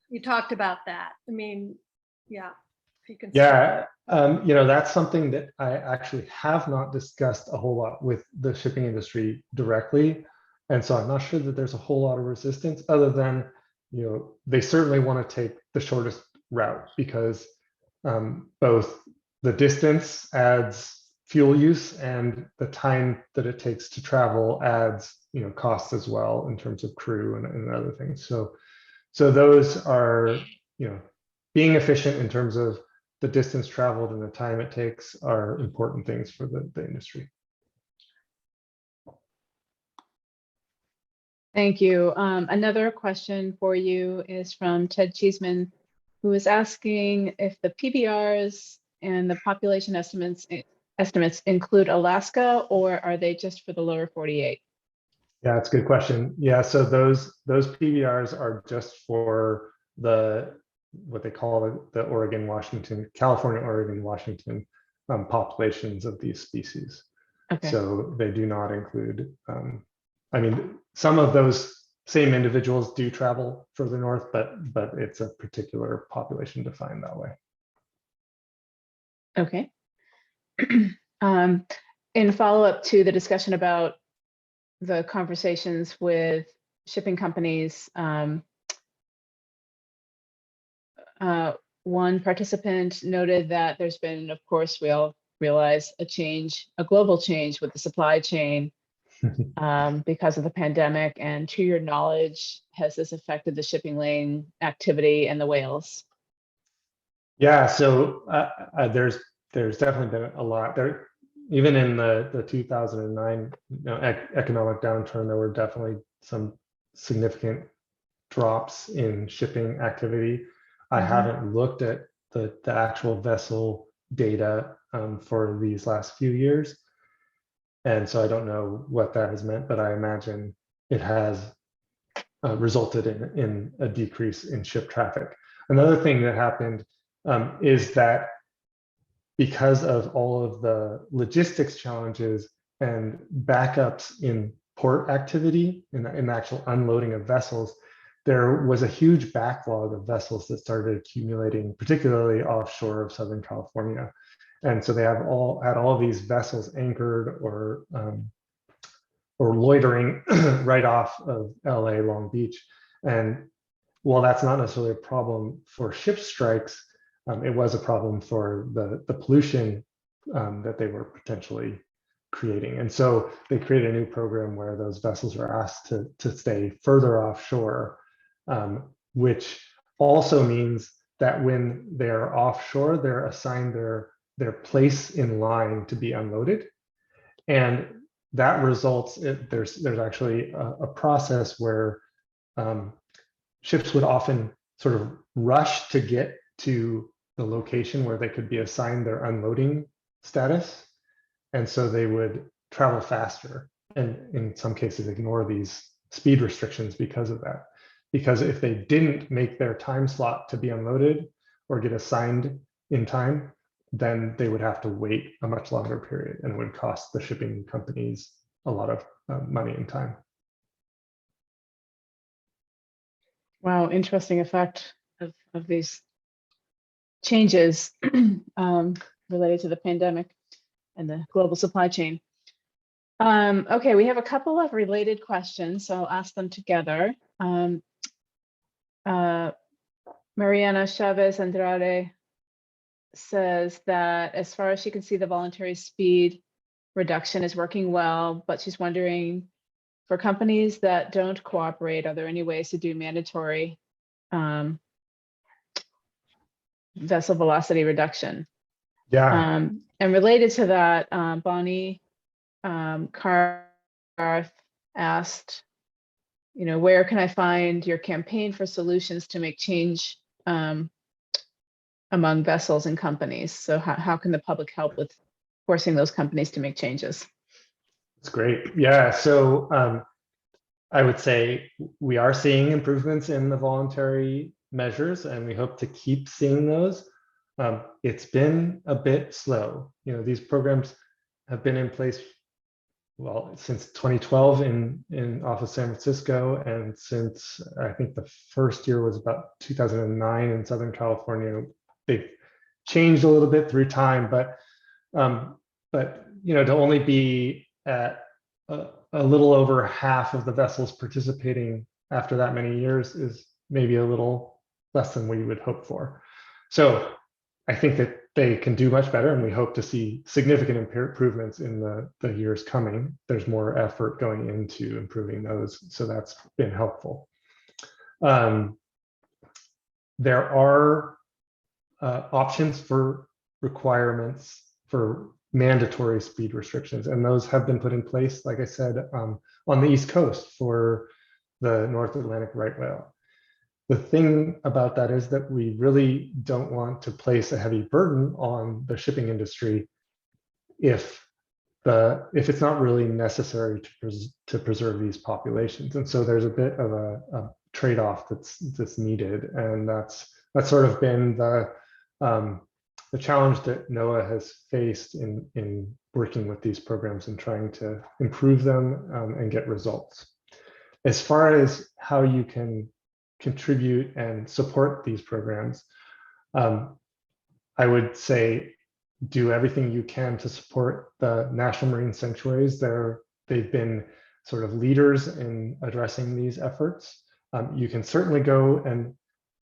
You talked about that. I mean, yeah, if you can. Yeah, that's something that I actually have not discussed a whole lot with the shipping industry directly. And so I'm not sure that there's a whole lot of resistance, other than, they certainly want to take the shortest route, because both the distance adds fuel use and the time that it takes to travel adds, costs as well in terms of crew and other things. So those are, being efficient in terms of the distance traveled and the time it takes are important things for the industry. Thank you. Another question for you is from Ted Cheeseman, who is asking if the PBRs and the population estimates include Alaska, or are they just for the lower 48? Yeah, that's a good question. Yeah, so those PBRs are just for what they call the California, Oregon, Washington populations of these species. Okay. So they do not include, I mean, some of those same individuals do travel further north, but it's a particular population defined that way. Okay. In follow-up to the discussion about the conversations with shipping companies, one participant noted that there's been, of course, we all realize, a global change with the supply chain because of the pandemic. And to your knowledge, has this affected the shipping lane activity and the whales? Yeah, so there's definitely been a lot there. Even in the 2009 economic downturn, there were definitely some significant drops in shipping activity. I haven't looked at the actual vessel data for these last few years, and so I don't know what that has meant, but I imagine it has resulted in a decrease in ship traffic. Another thing that happened is that because of all of the logistics challenges and backups in port activity, in the actual unloading of vessels, there was a huge backlog of vessels that started accumulating, particularly offshore of Southern California. And so they had all these vessels anchored or loitering right off of LA, Long Beach. And while that's not necessarily a problem for ship strikes, it was a problem for the pollution that they were potentially creating. And so they created a new program where those vessels are asked to stay further offshore, which also means that when they're offshore, they're assigned their place in line to be unloaded. And that results in, there's actually a process where ships would often sort of rush to get to the location where they could be assigned their unloading status. And so they would travel faster and in some cases ignore these speed restrictions because of that. Because if they didn't make their time slot to be unloaded or get assigned in time, then they would have to wait a much longer period and it would cost the shipping companies a lot of money and time. Wow, interesting effect of these changes related to the pandemic and the global supply chain. Okay, we have a couple of related questions, so I'll ask them together. Mariana Chavez Andrade says that as far as she can see, the voluntary speed reduction is working well, but she's wondering, for companies that don't cooperate, are there any ways to do mandatory vessel velocity reduction? Yeah. And related to that, Bonnie Carth asked, where can I find your campaign for solutions to make change among vessels and companies? So how can the public help with forcing those companies to make changes? That's great. Yeah. So I would say we are seeing improvements in the voluntary measures and we hope to keep seeing those. It's been a bit slow. These programs have been in place, well, since 2012 in off of San Francisco, and since I think the first year was about 2009 in Southern California. They've changed a little bit through time, but to only be at a little over half of the vessels participating after that many years is maybe a little less than we would hope for. So I think that they can do much better, and we hope to see significant improvements in the years coming. There's more effort going into improving those, so that's been helpful. There are options for requirements for mandatory speed restrictions, and those have been put in place, like I said, on the East Coast for the North Atlantic right whale. The thing about that is that we really don't want to place a heavy burden on the shipping industry if it's not really necessary to preserve these populations. And so there's a bit of a trade-off that's needed, and that's sort of been the challenge that NOAA has faced in working with these programs and trying to improve them and get results. As far as how you can contribute and support these programs, I would say do everything you can to support the National Marine Sanctuaries. They've been sort of leaders in addressing these efforts. You can certainly go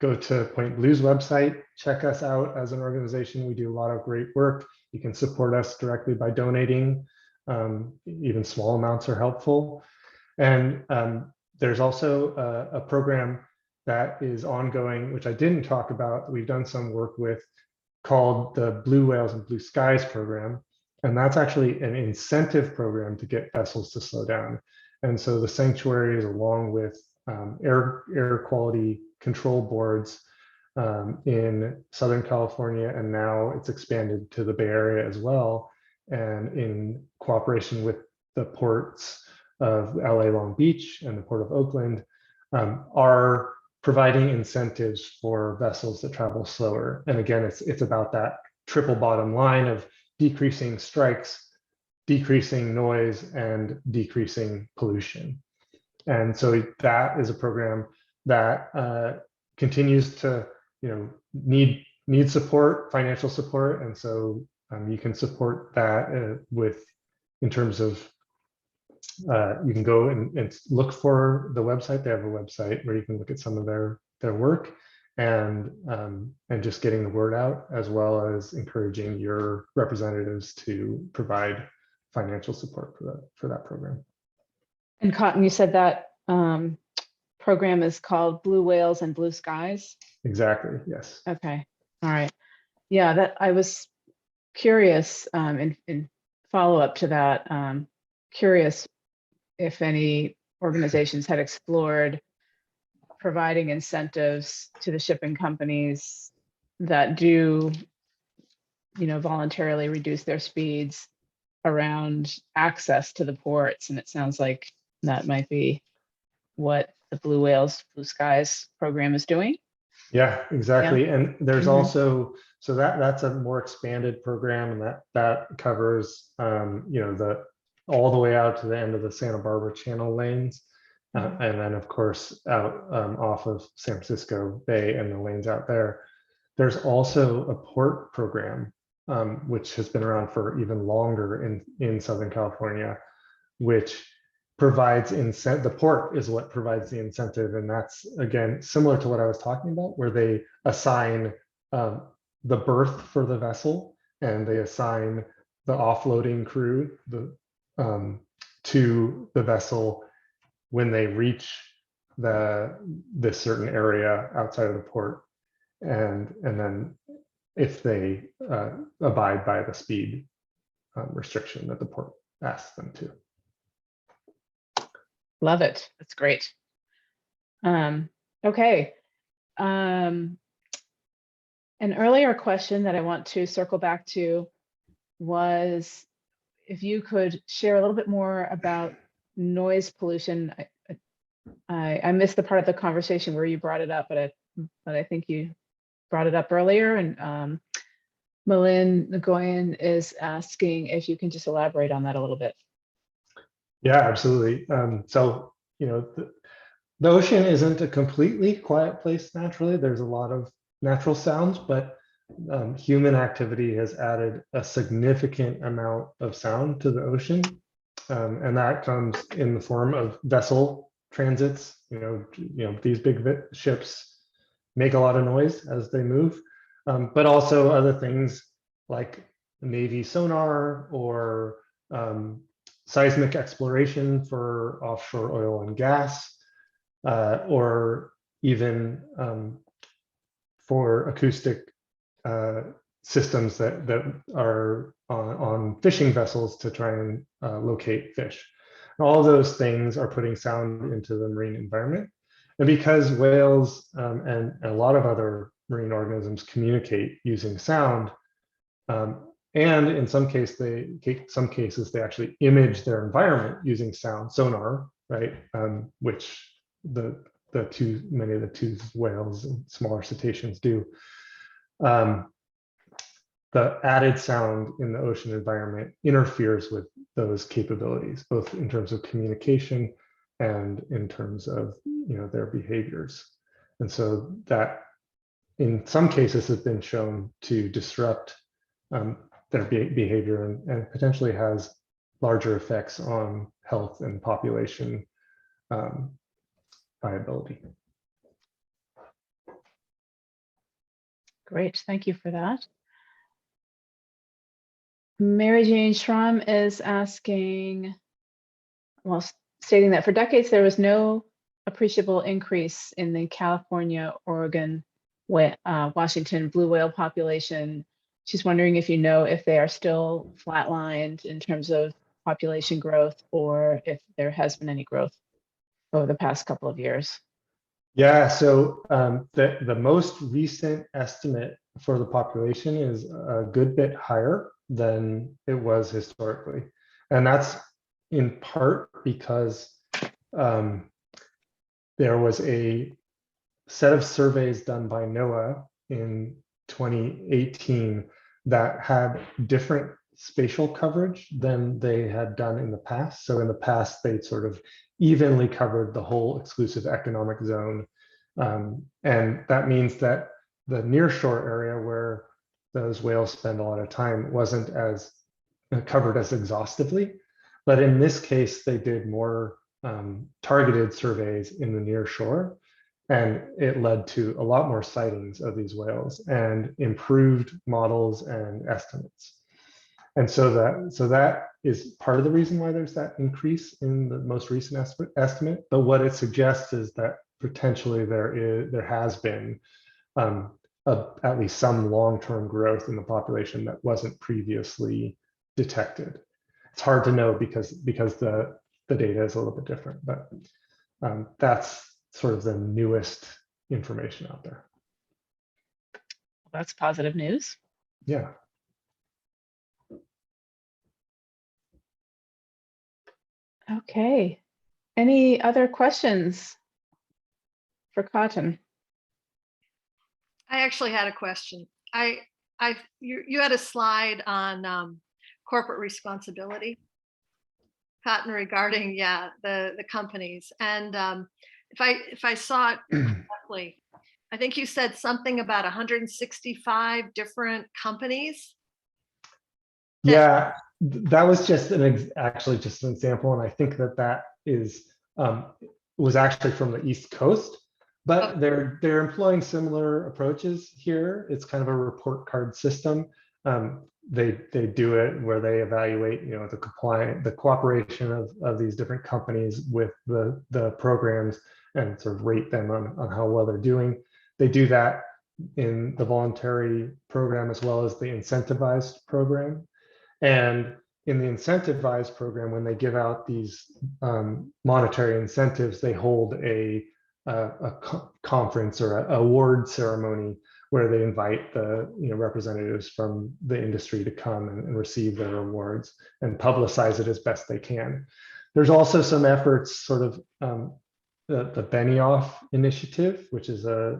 to Point Blue's website, check us out as an organization. We do a lot of great work. You can support us directly by donating. Even small amounts are helpful. And there's also a program that is ongoing, which I didn't talk about, we've done some work with, called the Blue Whales and Blue Skies program. And that's actually an incentive program to get vessels to slow down. And so the sanctuaries, along with air quality control boards in Southern California, and now it's expanded to the Bay Area as well, and in cooperation with the ports of LA Long Beach and the Port of Oakland, are providing incentives for vessels that travel slower. And again, it's about that triple bottom line of decreasing strikes, decreasing noise, and decreasing pollution. And so that is a program that continues to need support, financial support. And so you can support that in terms of you can go and look for the website. They have a website where you can look at some of their work and just getting the word out, as well as encouraging your representatives to provide financial support for that program. And Cotton, you said that program is called Blue Whales and Blue Skies? Exactly, yes. Okay, all right. Yeah, that I was curious in follow-up to that, curious if any organizations had explored providing incentives to the shipping companies that do, voluntarily reduce their speeds around access to the ports. And it sounds like that might be what the Blue Whales, Blue Skies program is doing. Yeah, exactly. And there's Mhm. also, so that's a more expanded program, and that covers, the all the way out to the end of the Santa Barbara Channel lanes. Mhm. And then of course out off of San Francisco Bay and the lanes out there. There's also a port program, which has been around for even longer in Southern California, which provides incentive. The port is what provides the incentive, and that's again similar to what I was talking about, where they assign the berth for the vessel and they assign the offloading crew to the vessel when they reach this certain area outside of the port, and then if they abide by the speed restriction that the port asks them to. Love it. That's great. Okay. An earlier question that I want to circle back to was if you could share a little bit more about noise pollution. I missed the part of the conversation where you brought it up, but I think you brought it up earlier. And Malin Nguyen is asking if you can just elaborate on that a little bit. Yeah, absolutely. So, the ocean isn't a completely quiet place naturally. There's a lot of natural sounds, but human activity has added a significant amount of sound to the ocean. And that comes in the form of vessel transits. These big ships make a lot of noise as they move, but also other things like Navy sonar or seismic exploration for offshore oil and gas, or even for acoustic systems that are on fishing vessels to try and locate fish. All those things are putting sound into the marine environment. And because whales and a lot of other marine organisms communicate using sound, and in some cases they actually image their environment using sound sonar, right? Which many of the toothed whales and smaller cetaceans do. The added sound in the ocean environment interferes with those capabilities, both in terms of communication and in terms of their behaviors. And so that in some cases has been shown to disrupt their behavior and potentially has larger effects on health and population viability. Great, thank you for that. Mary Jane Schramm is asking, well, stating that for decades there was no appreciable increase in the California, Oregon, Washington blue whale population. She's wondering if if they are still flatlined in terms of population growth, or if there has been any growth over the past couple of years. Yeah, so the most recent estimate for the population is a good bit higher than it was historically. And that's in part because there was a set of surveys done by NOAA in 2018 that had different spatial coverage than they had done in the past. So in the past, they sort of evenly covered the whole exclusive economic zone. And that means that the nearshore area where those whales spend a lot of time wasn't as covered as exhaustively. But in this case, they did more targeted surveys in the near shore, and it led to a lot more sightings of these whales and improved models and estimates. And so that is part of the reason why there's that increase in the most recent estimate. But what it suggests is that potentially there has been at least some long-term growth in the population that wasn't previously detected. It's hard to know because the data is a little bit different, but that's sort of the newest information out there. that's positive news. Yeah. Okay. Any other questions for Cotton? I actually had a question. You had a slide on corporate responsibility, Cotton, regarding the companies, and if I saw it correctly, I think you said something about 165 different companies. Yeah, that was just actually just an example, and I think that is was actually from the East Coast, but they're employing similar approaches here. It's kind of a report card system. They do it where they evaluate, the cooperation of these different companies with the programs and sort of rate them on how well they're doing. They do that in the voluntary program as well as the incentivized program. And in the incentivized program, when they give out these monetary incentives, they hold a conference or an award ceremony where they invite the representatives from the industry to come and receive their awards and publicize it as best they can. There's also some efforts, sort of the Benioff initiative, which is a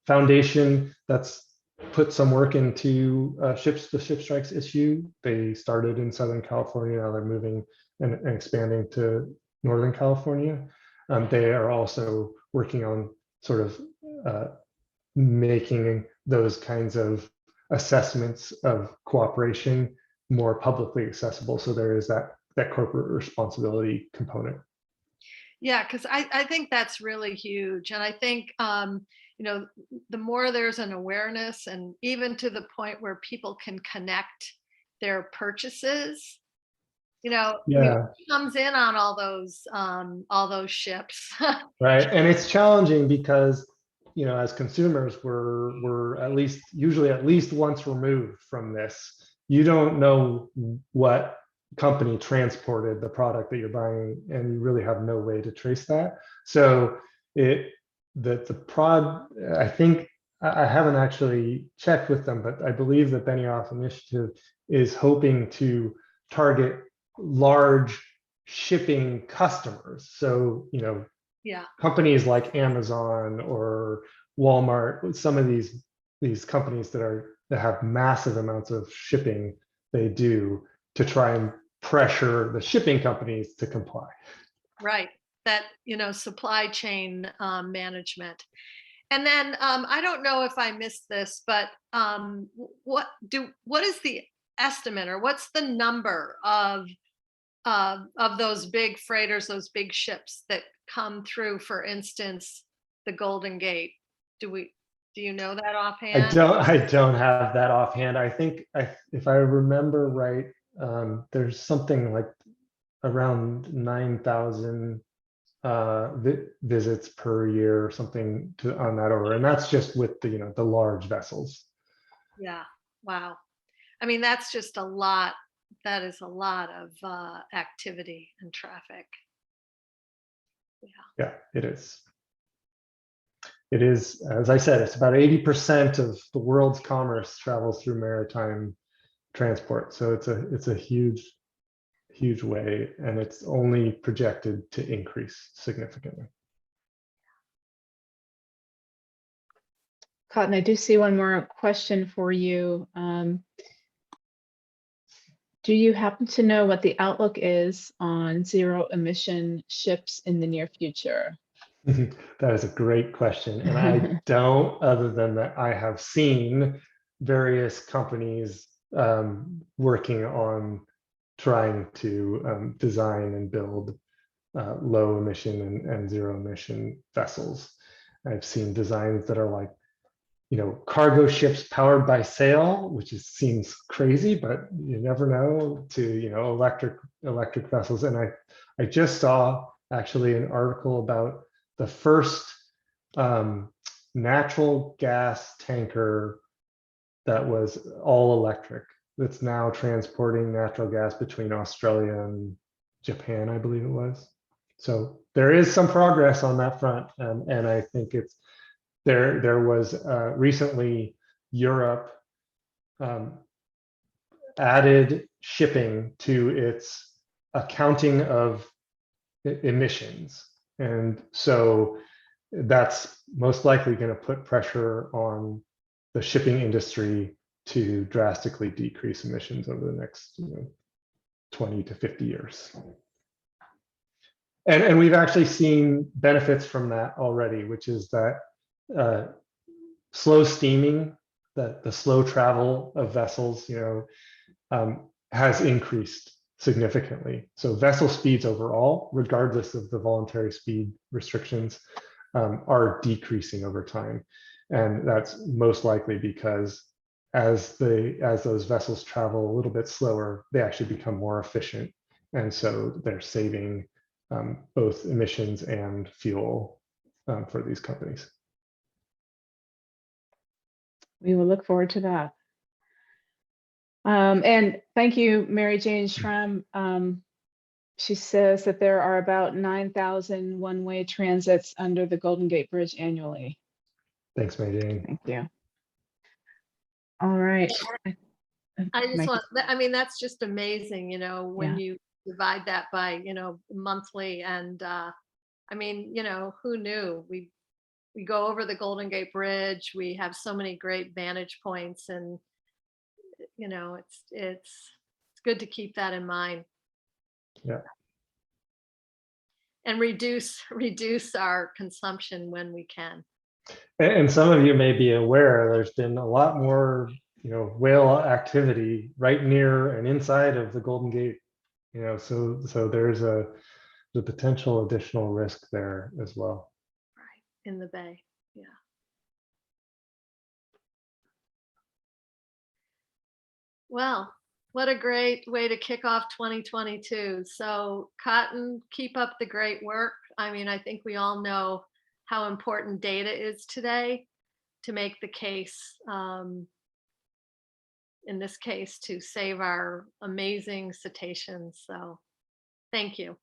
foundation that's put some work into the ship strikes issue. They started in Southern California, now they're moving and expanding to Northern California. They are also working on sort of making those kinds of assessments of cooperation more publicly accessible. So there is that corporate responsibility component. Yeah, because I think that's really huge. And I think, the more there's an awareness, and even to the point where people can connect their purchases, Yeah. it comes in on all those ships. Right. And it's challenging because, as consumers, we're usually at least once removed from this. You don't know what company transported the product that you're buying, and you really have no way to trace that. So I think I haven't actually checked with them, but I believe the Benioff initiative is hoping to target large shipping customers. So, companies like Amazon or Walmart, some of these companies that have massive amounts of shipping, they do to try and pressure the shipping companies to comply. Right. That, supply chain management. And then I don't know if I missed this, but what is the estimate, or what's the number of those big freighters, those big ships that come through, for instance, the Golden Gate? Do you know that offhand? I don't have that offhand. I think if I remember right, there's something like around 9,000 visits per year or something on that order, and that's just with the large vessels. Yeah. Wow. I mean, that's just a lot. That is a lot of activity and traffic. Yeah, it is. It is, as I said, it's about 80% of the world's commerce travels through maritime transport. So it's a huge way, and it's only projected to increase significantly. Cotton, I do see one more question for you. Do you happen to know what the outlook is on zero emission ships in the near future? That is a great question. And I don't, other than that I have seen various companies working on trying to design and build low emission and zero emission vessels. I've seen designs that are like, cargo ships powered by sail, which seems crazy, but you never know, to, electric vessels. And I just saw actually an article about the first natural gas tanker that was all electric, that's now transporting natural gas between Australia and Japan, I believe it was. So there is some progress on that front, and I think there was recently Europe added shipping to its accounting of emissions. And so that's most likely going to put pressure on the shipping industry to drastically decrease emissions over the next 20 to 50 years. And we've actually seen benefits from that already, which is that slow steaming, the slow travel of vessels, has increased significantly. So vessel speeds overall, regardless of the voluntary speed restrictions, are decreasing over time. And that's most likely because as those vessels travel a little bit slower, they actually become more efficient. And so they're saving both emissions and fuel for these companies. We will look forward to that. And thank you, Mary Jane Schramm. She says that there are about 9,000 one-way transits under the Golden Gate Bridge annually. Thanks, Mary Jane. Thank you. All right. I just want, I mean, that's just amazing, when Yeah. you divide that by, monthly. And I mean, who knew? We go over the Golden Gate Bridge. We have so many great vantage points, and it's good to keep that in mind. Yeah. And reduce our consumption when we can. And some of you may be aware there's been a lot more whale activity right near and inside of the Golden Gate, so there's the potential additional risk there as well. Right, in the bay. Yeah. Well, what a great way to kick off 2022. So Cotton, keep up the great work. I mean, I think we all know how important data is today to make the case, in this case, to save our amazing cetaceans. So thank you.